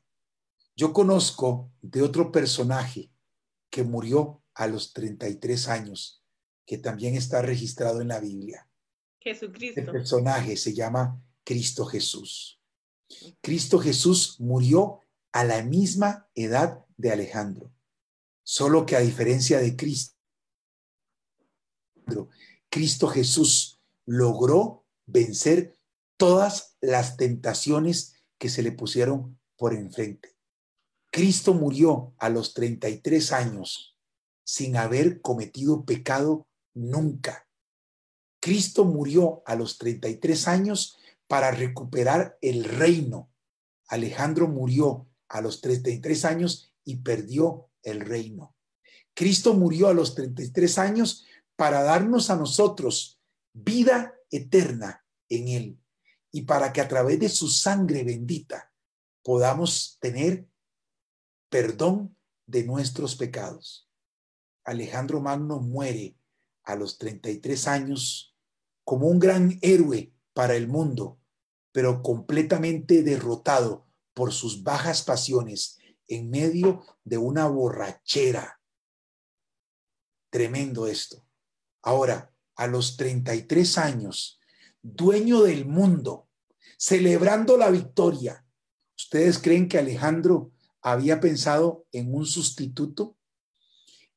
Yo conozco de otro personaje que murió a los 33 años, que también está registrado en la Biblia. Jesucristo. El personaje se llama Cristo Jesús. Cristo Jesús murió a la misma edad de Alejandro. Solo que a diferencia de Cristo Jesús logró vencer todas las tentaciones que se le pusieron por enfrente. Cristo murió a los 33 años sin haber cometido pecado nunca. Cristo murió a los 33 años para recuperar el reino. Alejandro murió a los 33 años y perdió el reino. Cristo murió a los 33 años para darnos a nosotros vida eterna en él y para que a través de su sangre bendita podamos tener perdón de nuestros pecados. Alejandro Magno muere a los 33 años como un gran héroe para el mundo, pero completamente derrotado por sus bajas pasiones en medio de una borrachera. Tremendo esto. Ahora, a los 33 años, dueño del mundo, celebrando la victoria, ¿ustedes creen que Alejandro había pensado en un sustituto?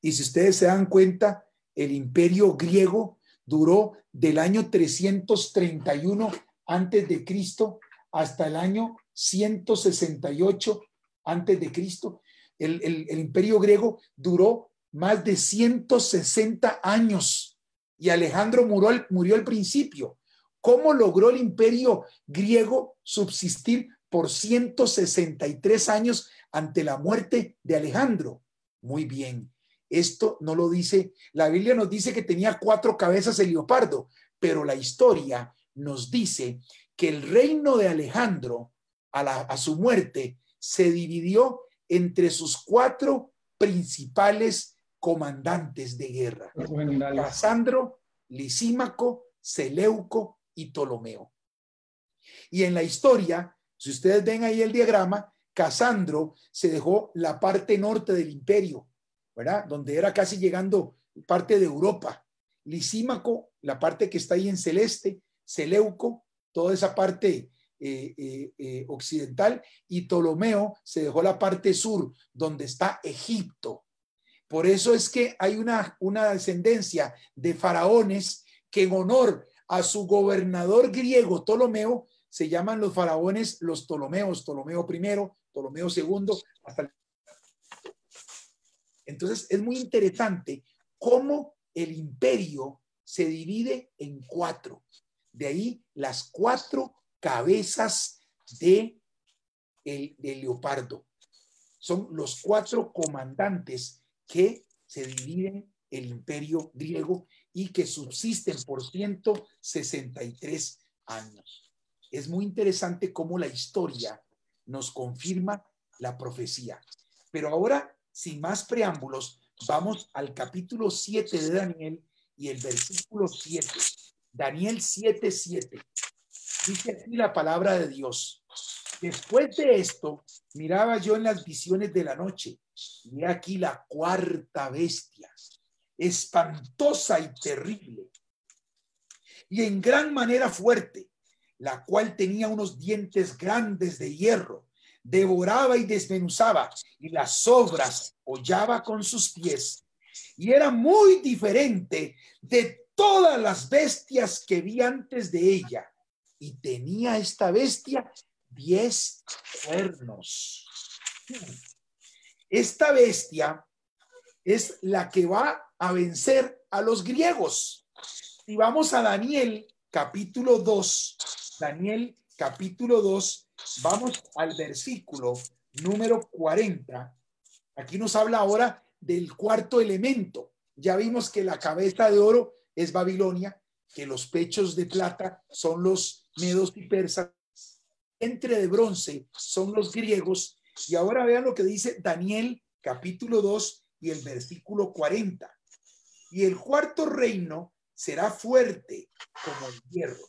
Y si ustedes se dan cuenta, el imperio griego duró del año 331 antes de Cristo hasta el año 168 antes de Cristo. El imperio griego duró más de 160 años y Alejandro murió al principio. ¿Cómo logró el imperio griego subsistir por 163 años ante la muerte de Alejandro? Muy bien, esto no lo dice, la Biblia nos dice que tenía 4 cabezas el leopardo, pero la historia nos dice que el reino de Alejandro a su muerte se dividió entre sus 4 principales comandantes de guerra: Casandro, Lisímaco, Seleuco y Ptolomeo. Y en la historia, si ustedes ven ahí el diagrama, Casandro se dejó la parte norte del imperio, ¿verdad? Donde era casi llegando parte de Europa. Lisímaco, la parte que está ahí en celeste. Seleuco, toda esa parte occidental. Y Ptolomeo se dejó la parte sur, donde está Egipto. Por eso es que hay una descendencia de faraones que en honor a su gobernador griego Ptolomeo se llaman los faraones los Ptolomeos, Ptolomeo I, Ptolomeo II, hasta. Entonces es muy interesante cómo el imperio se divide en 4. De ahí las 4 cabezas del leopardo. Son los 4 comandantes que se dividen el imperio griego y que subsisten por 163 años. Es muy interesante cómo la historia nos confirma la profecía. Pero ahora, sin más preámbulos, vamos al capítulo 7 de Daniel y el versículo 7. Daniel 7:7. Dice así la palabra de Dios: después de esto, miraba yo en las visiones de la noche, y he aquí la 4ª bestia, espantosa y terrible, y en gran manera fuerte, la cual tenía unos dientes grandes de hierro, devoraba y desmenuzaba, y las sobras hollaba con sus pies, y era muy diferente de todas las bestias que vi antes de ella, y tenía esta bestia 10 cuernos. Esta bestia es la que va a vencer a los griegos. Si vamos a Daniel capítulo 2, vamos al versículo número 40. Aquí nos habla ahora del 4º elemento. Ya vimos que la cabeza de oro es Babilonia, que los pechos de plata son los medos y persas, entre de bronce son los griegos. Y ahora vean lo que dice Daniel capítulo 2 y el versículo 40. Y el 4º reino será fuerte como el hierro,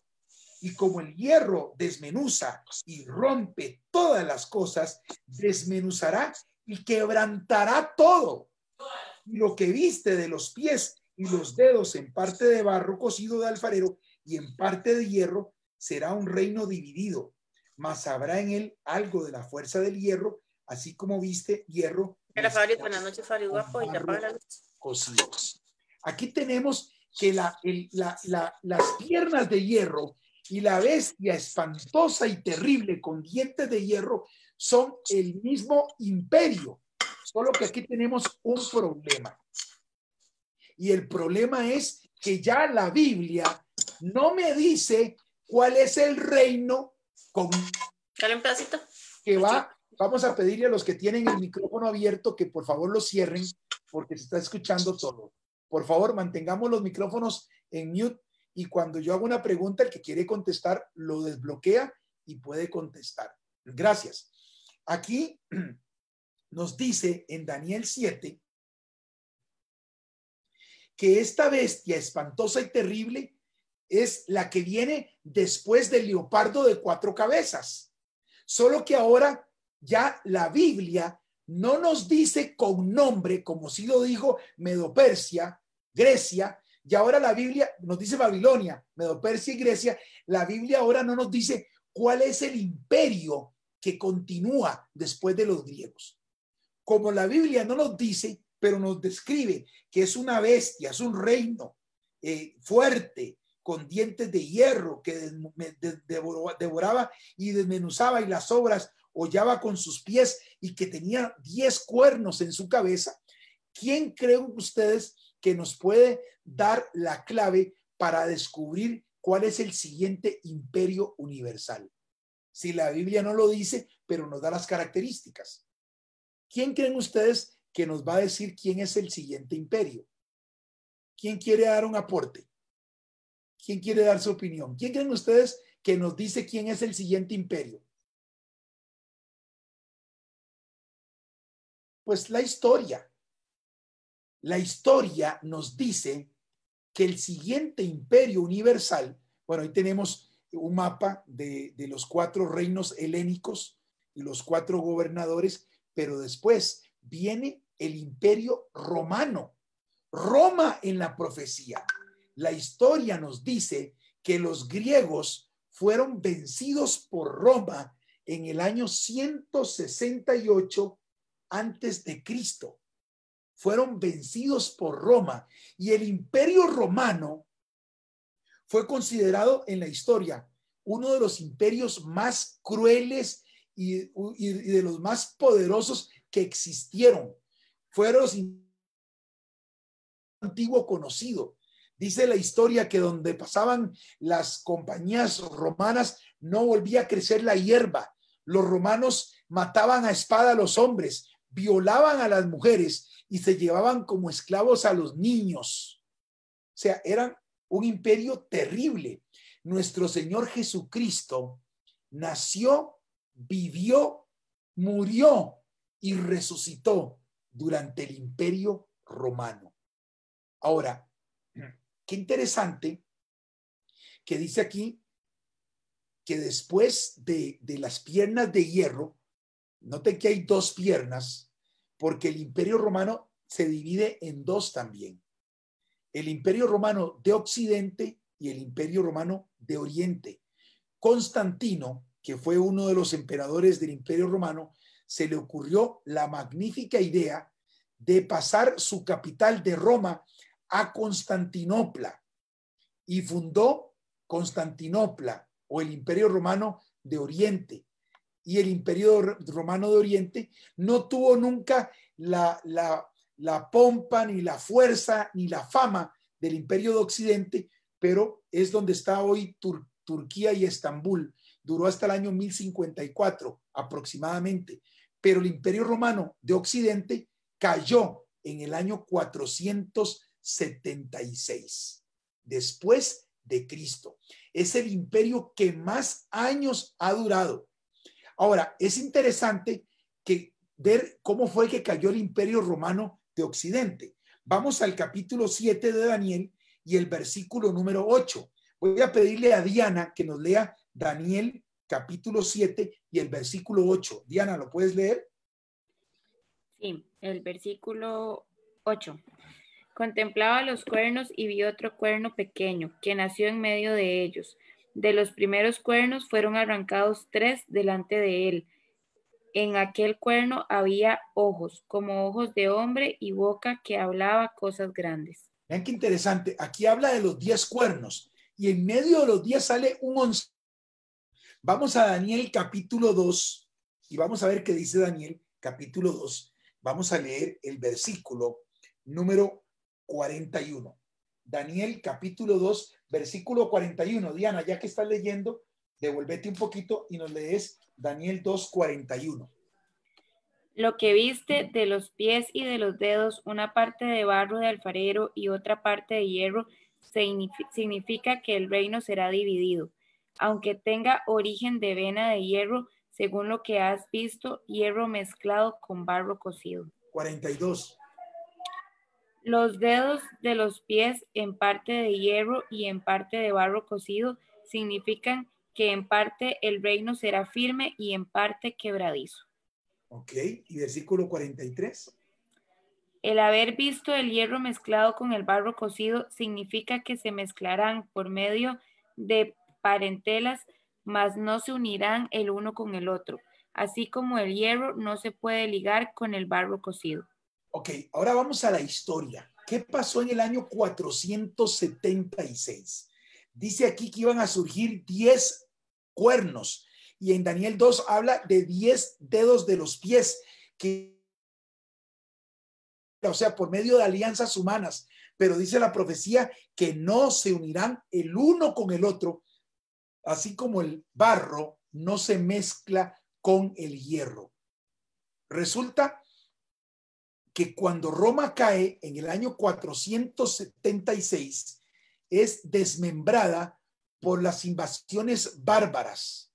y como el hierro desmenuza y rompe todas las cosas, desmenuzará y quebrantará todo. Y lo que viste de los pies y los dedos en parte de barro cocido de alfarero y en parte de hierro, será un reino dividido, mas habrá en él algo de la fuerza del hierro, así como viste hierro. Buenas noches, Fari, guapo, y te apaga la luz. Cocido. Aquí tenemos que las piernas de hierro y la bestia espantosa y terrible con dientes de hierro son el mismo imperio, solo que aquí tenemos un problema. Y el problema es que ya la Biblia no me dice cuál es el reino con Dale un pedacito. que va. Vamos a pedirle a los que tienen el micrófono abierto que por favor lo cierren porque se está escuchando todo. Por favor, mantengamos los micrófonos en mute y cuando yo hago una pregunta, el que quiere contestar lo desbloquea y puede contestar. Gracias. Aquí nos dice en Daniel 7 que esta bestia espantosa y terrible es la que viene después del leopardo de 4 cabezas. Solo que ahora ya la Biblia no nos dice con nombre, como sí lo dijo Medo-Persia, Grecia, y ahora la Biblia nos dice Babilonia, Medo-Persia y Grecia. La Biblia ahora no nos dice cuál es el imperio que continúa después de los griegos. Como la Biblia no nos dice, pero nos describe que es una bestia, es un reino fuerte, con dientes de hierro, que devoraba y desmenuzaba y las obras hollaba con sus pies y que tenía 10 cuernos en su cabeza. ¿Quién creen ustedes que nos puede dar la clave para descubrir cuál es el siguiente imperio universal? Si la Biblia no lo dice, pero nos da las características. ¿Quién creen ustedes que nos va a decir quién es el siguiente imperio? ¿Quién quiere dar un aporte? ¿Quién quiere dar su opinión? ¿Quién creen ustedes que nos dice quién es el siguiente imperio? Pues la historia. La historia nos dice que el siguiente imperio universal, bueno, ahí tenemos un mapa de los 4 reinos helénicos y los 4 gobernadores, pero después viene el imperio romano. Roma en la profecía. La historia nos dice que los griegos fueron vencidos por Roma en el año 168 antes de Cristo. Fueron vencidos por Roma y el imperio romano fue considerado en la historia uno de los imperios más crueles y de los más poderosos que existieron. Fueron los antiguo conocido. Dice la historia que donde pasaban las compañías romanas no volvía a crecer la hierba. Los romanos mataban a espada a los hombres, violaban a las mujeres y se llevaban como esclavos a los niños. O sea, eran un imperio terrible. Nuestro Señor Jesucristo nació, vivió, murió y resucitó durante el imperio romano. Ahora, qué interesante que dice aquí que después de las piernas de hierro, noten que hay 2 piernas, porque el imperio romano se divide en 2 también. El imperio romano de Occidente y el imperio romano de Oriente. Constantino, que fue uno de los emperadores del imperio romano, se le ocurrió la magnífica idea de pasar su capital de Roma a Constantinopla y fundó Constantinopla o el Imperio Romano de Oriente. Y el Imperio Romano de Oriente no tuvo nunca la pompa, ni la fuerza, ni la fama del Imperio de Occidente, pero es donde está hoy Turquía y Estambul. Duró hasta el año 1054 aproximadamente, pero el Imperio Romano de Occidente cayó en el año 476 después de Cristo. Es el imperio que más años ha durado. Ahora, es interesante ver cómo fue que cayó el imperio romano de Occidente. Vamos al capítulo 7 de Daniel y el versículo número 8. Voy a pedirle a Diana que nos lea Daniel capítulo 7 y el versículo 8. Diana, ¿lo puedes leer? Sí, el versículo 8. Contemplaba los cuernos y vi otro cuerno pequeño que nació en medio de ellos. De los primeros cuernos fueron arrancados 3 delante de él. En aquel cuerno había ojos, como ojos de hombre, y boca que hablaba cosas grandes. Vean qué interesante. Aquí habla de los 10 cuernos y en medio de los 10 sale un 11. Vamos a Daniel capítulo 2 y vamos a ver qué dice Daniel capítulo 2. Vamos a leer el versículo número 41. Daniel capítulo 2, versículo 41. Diana, ya que estás leyendo, devuélvete un poquito y nos lees Daniel 2, 41. Lo que viste de los pies y de los dedos, una parte de barro de alfarero y otra parte de hierro, significa que el reino será dividido, aunque tenga origen de vena de hierro, según lo que has visto, hierro mezclado con barro cocido. 42. Los dedos de los pies, en parte de hierro y en parte de barro cocido, significan que en parte el reino será firme y en parte quebradizo. Ok, y versículo 43. El haber visto el hierro mezclado con el barro cocido significa que se mezclarán por medio de parentelas, mas no se unirán el uno con el otro, así como el hierro no se puede ligar con el barro cocido. Ok, ahora vamos a la historia. ¿Qué pasó en el año 476? Dice aquí que iban a surgir 10 cuernos y en Daniel 2 habla de 10 dedos de los pies, o sea, por medio de alianzas humanas, pero dice la profecía que no se unirán el uno con el otro, así como el barro no se mezcla con el hierro. Resulta que cuando Roma cae en el año 476, es desmembrada por las invasiones bárbaras.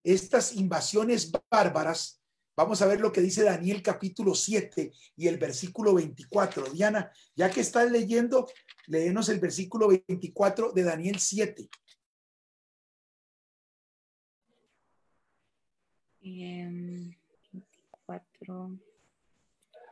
Estas invasiones bárbaras, vamos a ver lo que dice Daniel capítulo 7 y el versículo 24. Diana, ya que estás leyendo, léenos el versículo 24 de Daniel 7. 24.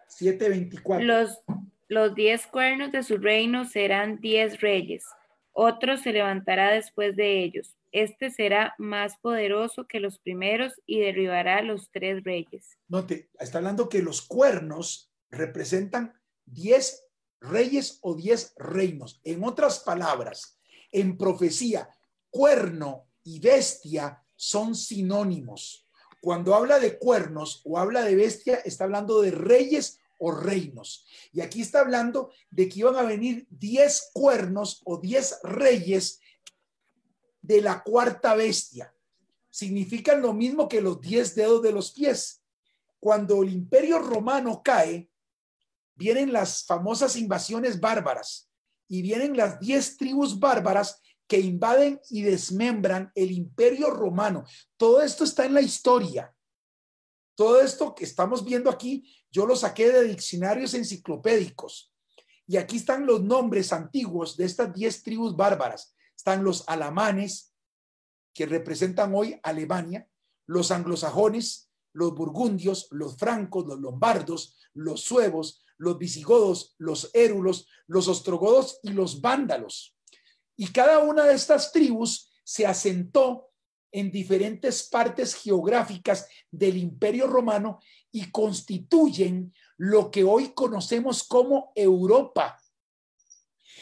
7:24. Los 10 cuernos de su reino serán 10 reyes. Otro se levantará después de ellos. Este será más poderoso que los primeros y derribará a los 3 reyes. Note, está hablando que los cuernos representan 10 reyes o 10 reinos. En otras palabras, en profecía, cuerno y bestia son sinónimos. Cuando habla de cuernos o habla de bestia, está hablando de reyes o reinos. Y aquí está hablando de que iban a venir 10 cuernos o 10 reyes de la cuarta bestia. Significan lo mismo que los 10 dedos de los pies. Cuando el Imperio Romano cae, vienen las famosas invasiones bárbaras y vienen las 10 tribus bárbaras que invaden y desmembran el Imperio Romano. Todo esto está en la historia. Todo esto que estamos viendo aquí, yo lo saqué de diccionarios enciclopédicos. Y aquí están los nombres antiguos de estas 10 tribus bárbaras. Están los alamanes, que representan hoy Alemania, los anglosajones, los burgundios, los francos, los lombardos, los suevos, los visigodos, los érulos, los ostrogodos y los vándalos. Y cada una de estas tribus se asentó en diferentes partes geográficas del Imperio Romano y constituyen lo que hoy conocemos como Europa.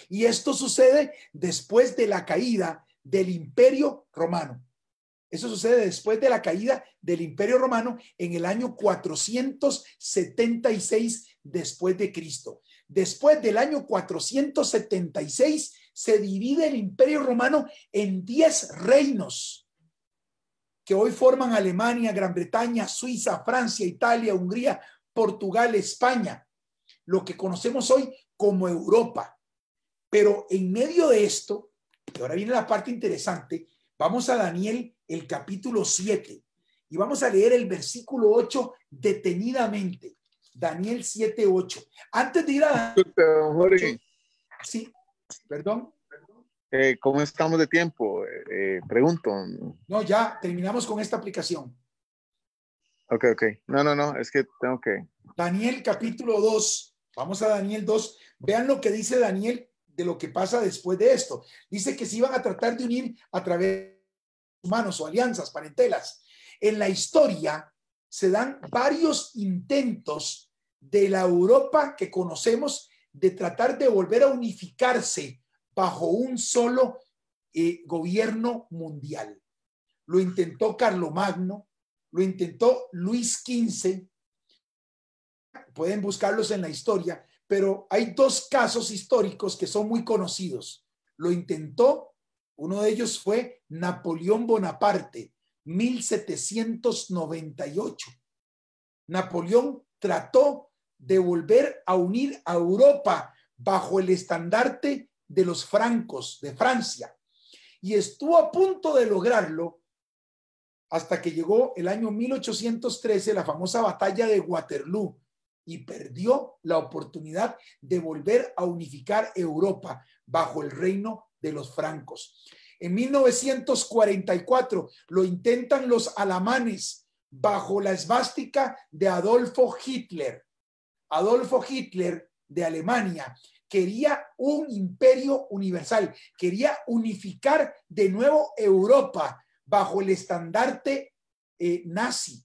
Y esto sucede después de la caída del Imperio Romano. Eso sucede después de la caída del Imperio Romano en el año 476 después de Cristo. Después del año 476 se divide el Imperio Romano en 10 reinos que hoy forman Alemania, Gran Bretaña, Suiza, Francia, Italia, Hungría, Portugal, España, lo que conocemos hoy como Europa. Pero en medio de esto, y ahora viene la parte interesante, vamos a Daniel, el capítulo 7, y vamos a leer el versículo 8 detenidamente. Daniel 7, 8. Antes de ir a... Jorge. Sí, perdón. ¿Cómo estamos de tiempo? Pregunto. No, ya terminamos con esta aplicación. Ok. No, es que tengo que... Daniel capítulo 2. Vamos a Daniel 2. Vean lo que dice Daniel de lo que pasa después de esto. Dice que se iban a tratar de unir a través de humanos o alianzas, parentelas. En la historia se dan varios intentos de la Europa que conocemos de tratar de volver a unificarse bajo un solo gobierno mundial. Lo intentó Carlomagno, lo intentó Luis XV, pueden buscarlos en la historia, pero hay dos casos históricos que son muy conocidos. Lo intentó, uno de ellos fue Napoleón Bonaparte, 1798. Napoleón trató de volver a unir a Europa bajo el estandarte de los francos de Francia y estuvo a punto de lograrlo hasta que llegó el año 1813, la famosa batalla de Waterloo, y perdió la oportunidad de volver a unificar Europa bajo el reino de los francos. En 1944 lo intentan los alamanes bajo la esvástica de Adolfo Hitler. Adolfo Hitler de Alemania quería un imperio universal, quería unificar de nuevo Europa bajo el estandarte nazi.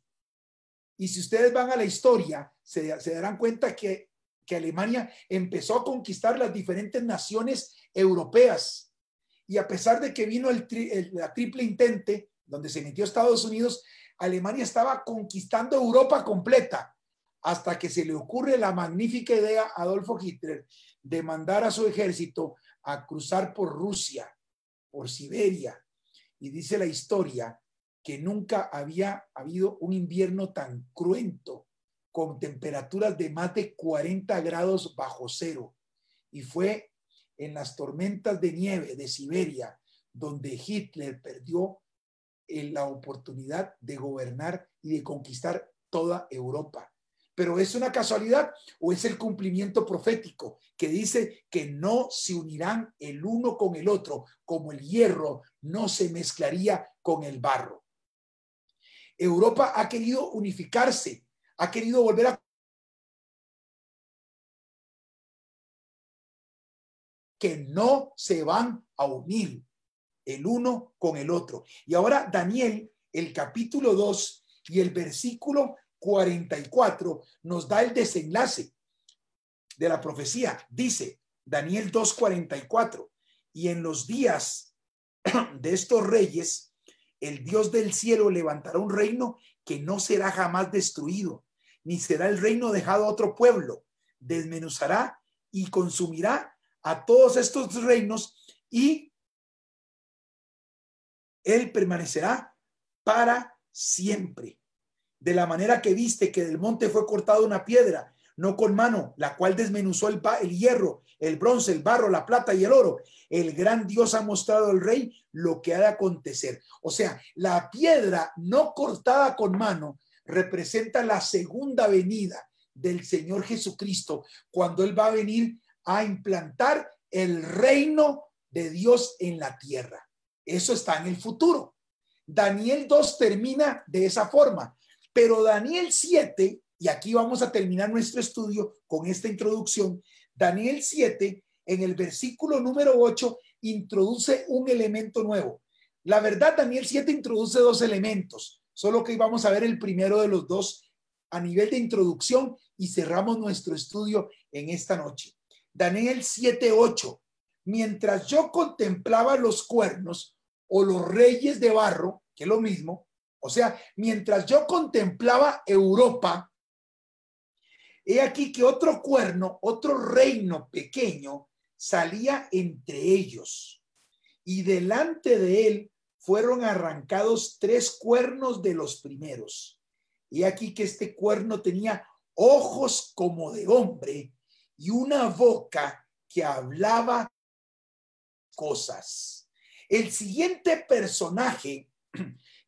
Y si ustedes van a la historia, se darán cuenta que Alemania empezó a conquistar las diferentes naciones europeas. Y a pesar de que vino la triple intente, donde se metió Estados Unidos, Alemania estaba conquistando Europa completa, hasta que se le ocurre la magnífica idea a Adolfo Hitler de mandar a su ejército a cruzar por Rusia, por Siberia. Y dice la historia que nunca había habido un invierno tan cruento, con temperaturas de más de 40 grados bajo cero. Y fue en las tormentas de nieve de Siberia donde Hitler perdió la oportunidad de gobernar y de conquistar toda Europa. ¿Pero es una casualidad o es el cumplimiento profético que dice que no se unirán el uno con el otro, como el hierro no se mezclaría con el barro? Europa ha querido unificarse, ha querido volver a que no se van a unir el uno con el otro. Y ahora Daniel, el capítulo 2 y el versículo 44 nos da el desenlace de la profecía. Dice Daniel 2:44, y en los días de estos reyes, el Dios del cielo levantará un reino que no será jamás destruido, ni será el reino dejado a otro pueblo. Desmenuzará y consumirá a todos estos reinos, y él permanecerá para siempre. De la manera que viste que del monte fue cortada una piedra, no con mano, la cual desmenuzó el hierro, el bronce, el barro, la plata y el oro, el gran Dios ha mostrado al rey lo que ha de acontecer. O sea, la piedra no cortada con mano representa la segunda venida del Señor Jesucristo, cuando Él va a venir a implantar el reino de Dios en la tierra. Eso está en el futuro. Daniel 2 termina de esa forma, pero Daniel 7, y aquí vamos a terminar nuestro estudio con esta introducción, Daniel 7, en el versículo número 8, introduce un elemento nuevo. La verdad, Daniel 7 introduce dos elementos, solo que vamos a ver el primero de los dos a nivel de introducción y cerramos nuestro estudio en esta noche. Daniel 7:8. Mientras yo contemplaba los cuernos o los reyes de barro, que es lo mismo, o sea, mientras yo contemplaba Europa, he aquí que otro cuerno, otro reino pequeño, salía entre ellos, y delante de él fueron arrancados 3 cuernos de los primeros. Y aquí que este cuerno tenía ojos como de hombre y una boca que hablaba cosas. El siguiente personaje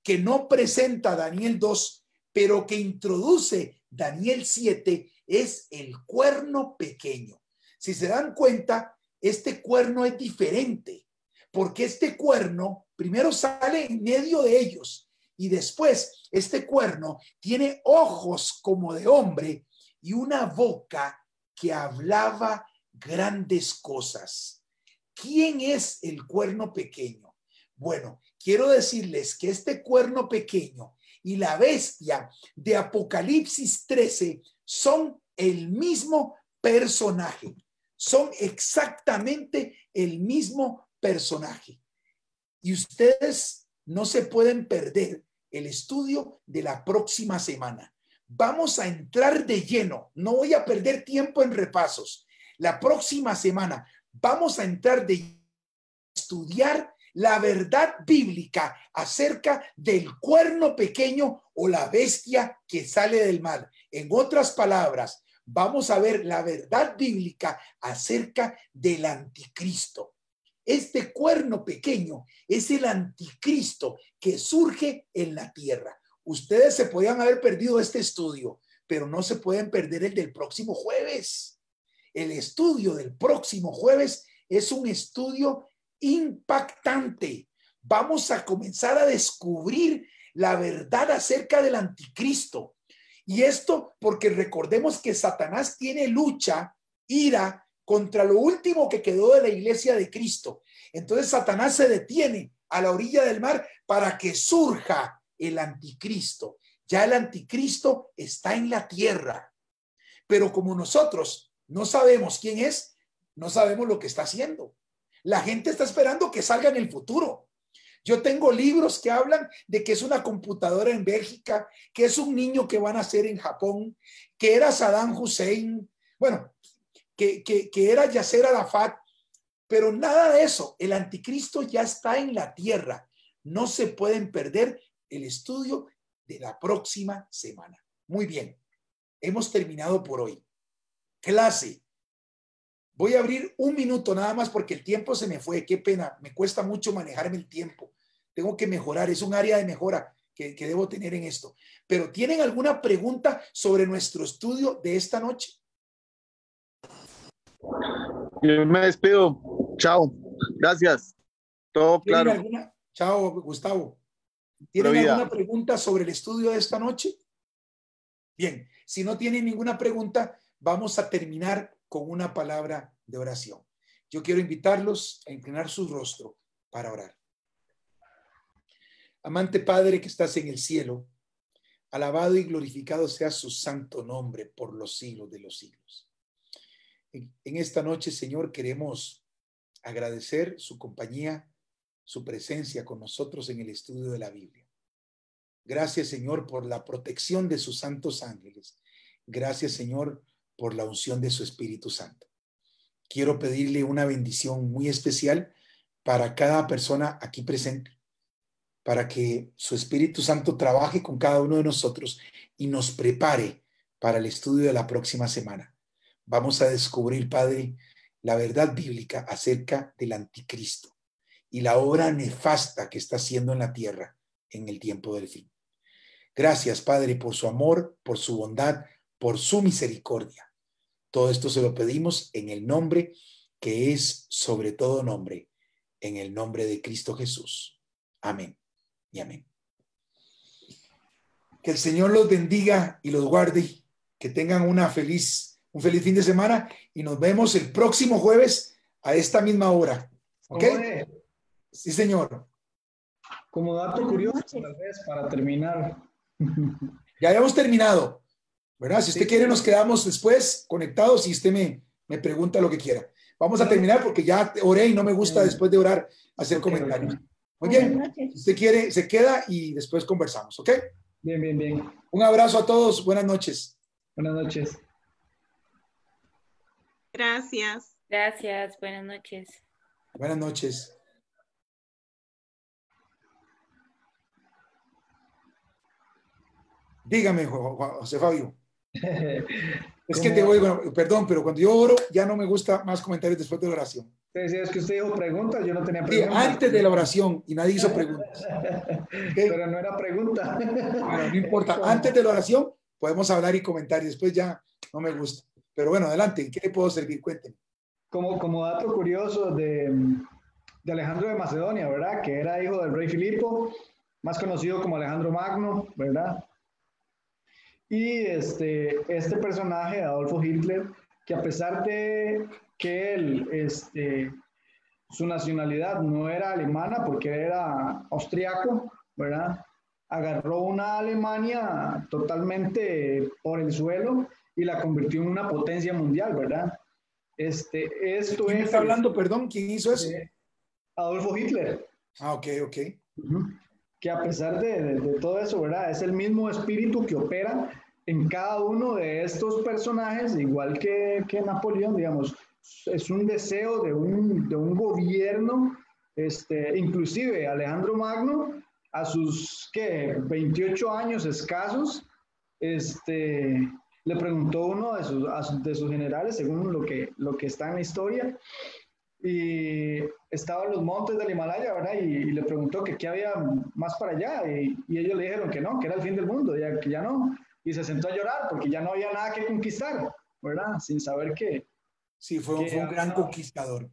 que no presenta Daniel 2, pero que introduce Daniel 7, es el cuerno pequeño. Si se dan cuenta, este cuerno es diferente, porque este cuerno primero sale en medio de ellos y después este cuerno tiene ojos como de hombre y una boca que hablaba grandes cosas. ¿Quién es el cuerno pequeño? Bueno, quiero decirles que este cuerno pequeño y la bestia de Apocalipsis 13 son el mismo personaje. Son exactamente el mismo personaje. Y ustedes no se pueden perder el estudio de la próxima semana. vamos a entrar de lleno. No voy a perder tiempo en repasos. La próxima semana vamos a entrar de lleno a estudiar la verdad bíblica acerca del cuerno pequeño o la bestia que sale del mar. En otras palabras, vamos a ver la verdad bíblica acerca del anticristo. Este cuerno pequeño es el anticristo que surge en la tierra. Ustedes se podían haber perdido este estudio, pero no se pueden perder el del próximo jueves. El estudio del próximo jueves es un estudio impactante. Vamos a comenzar a descubrir la verdad acerca del anticristo. Y esto porque recordemos que Satanás tiene lucha, ira contra lo último que quedó de la iglesia de Cristo. Entonces Satanás se detiene a la orilla del mar para que surja el anticristo. Ya el anticristo está en la tierra. Pero como nosotros no sabemos quién es, no sabemos lo que está haciendo. La gente está esperando que salga en el futuro. Yo tengo libros que hablan de que es una computadora en Bélgica, que es un niño que van a nacer en Japón, que era Saddam Hussein, bueno, que era Yasser Arafat, pero nada de eso. El anticristo ya está en la tierra. No se pueden perder el estudio de la próxima semana. Muy bien, hemos terminado por hoy. Clase. Voy a abrir un minuto nada más porque el tiempo se me fue. Qué pena, me cuesta mucho manejarme el tiempo. Tengo que mejorar, es un área de mejora que debo tener en esto. Pero ¿tienen alguna pregunta sobre nuestro estudio de esta noche? Yo me despido. Chao. Gracias. Todo claro. Chao, Gustavo. ¿Tienen alguna pregunta sobre el estudio de esta noche? Bien, si no tienen ninguna pregunta, vamos a terminar con una palabra de oración. Yo quiero invitarlos a inclinar su rostro para orar. Amante Padre que estás en el cielo, alabado y glorificado sea su santo nombre por los siglos de los siglos. En esta noche, Señor, queremos agradecer su compañía, su presencia con nosotros en el estudio de la Biblia. Gracias, Señor, por la protección de sus santos ángeles. Gracias, Señor, por la unción de su Espíritu Santo. Quiero pedirle una bendición muy especial para cada persona aquí presente, para que su Espíritu Santo trabaje con cada uno de nosotros y nos prepare para el estudio de la próxima semana. Vamos a descubrir, Padre, la verdad bíblica acerca del anticristo y la obra nefasta que está haciendo en la tierra en el tiempo del fin. Gracias, Padre, por su amor, por su bondad, por su misericordia. Todo esto se lo pedimos en el nombre que es sobre todo nombre, en el nombre de Cristo Jesús. Amén y amén. Que el Señor los bendiga y los guarde, que tengan un feliz fin de semana y nos vemos el próximo jueves a esta misma hora. ¿Ok? Sí, señor. Como dato curioso, tal vez para terminar. Ya habíamos terminado, ¿verdad? Si usted quiere, nos quedamos después conectados y usted me pregunta lo que quiera. Vamos a terminar porque ya oré y no me gusta después de orar hacer comentarios. Muy bien. Si usted quiere, se queda y después conversamos, ¿ok? Bien. Un abrazo a todos. Buenas noches. Buenas noches. Gracias. Gracias. Buenas noches. Buenas noches. Dígame, José Fabio. Es que te oigo, perdón, pero cuando yo oro ya no me gusta más comentarios después de la oración. Sí, es que usted dijo preguntas, yo no tenía preguntas. Sí, antes de la oración y nadie hizo preguntas. ¿Okay? Pero no era pregunta. Bueno, no importa. Antes de la oración podemos hablar y comentar y después ya no me gusta. Pero bueno, adelante. ¿Qué le puedo servir? Cuéntenme. Como dato curioso de Alejandro de Macedonia, ¿verdad? Que era hijo del rey Filipo, más conocido como Alejandro Magno, ¿verdad? Y este personaje, Adolfo Hitler, que a pesar de que él, su nacionalidad no era alemana porque era austriaco, ¿verdad? Agarró una Alemania totalmente por el suelo y la convirtió en una potencia mundial, ¿verdad? ¿Quién está hablando, perdón? ¿Quién hizo eso? Adolfo Hitler. Ah, ok. Que a pesar de todo eso, ¿verdad? Es el mismo espíritu que opera en cada uno de estos personajes, igual que Napoleón, digamos, es un deseo de un gobierno, inclusive Alejandro Magno, a sus 28 años escasos, le preguntó uno de sus generales, según lo que está en la historia, y estaba en los montes del Himalaya, ¿verdad? Y le preguntó que qué había más para allá, y ellos le dijeron que no, que era el fin del mundo, que ya no, y se sentó a llorar porque ya no había nada que conquistar, ¿verdad? Sin saber qué. Sí, fue un gran conquistador.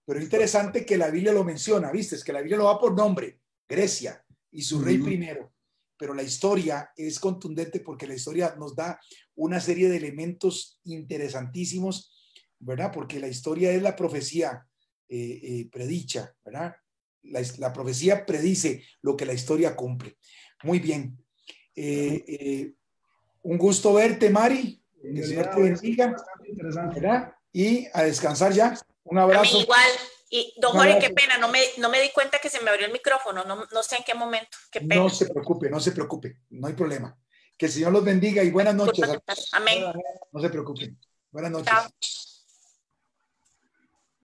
Pero interesante que la Biblia lo menciona, ¿viste? Es que la Biblia lo va por nombre, Grecia, y su rey primero. Pero la historia es contundente porque la historia nos da una serie de elementos interesantísimos, ¿verdad? Porque la historia es la profecía predicha, ¿verdad? La profecía predice lo que la historia cumple. Muy bien. Un gusto verte, Mari. Que el Señor te bendiga. ¿Verdad? Y a descansar ya. Un abrazo. A mí igual. Y don Jorge, qué pena, no me di cuenta que se me abrió el micrófono, no sé en qué momento. Qué pena. No se preocupe, no hay problema. Que el Señor los bendiga y buenas noches. Amén. No se preocupen. Buenas noches. Chao.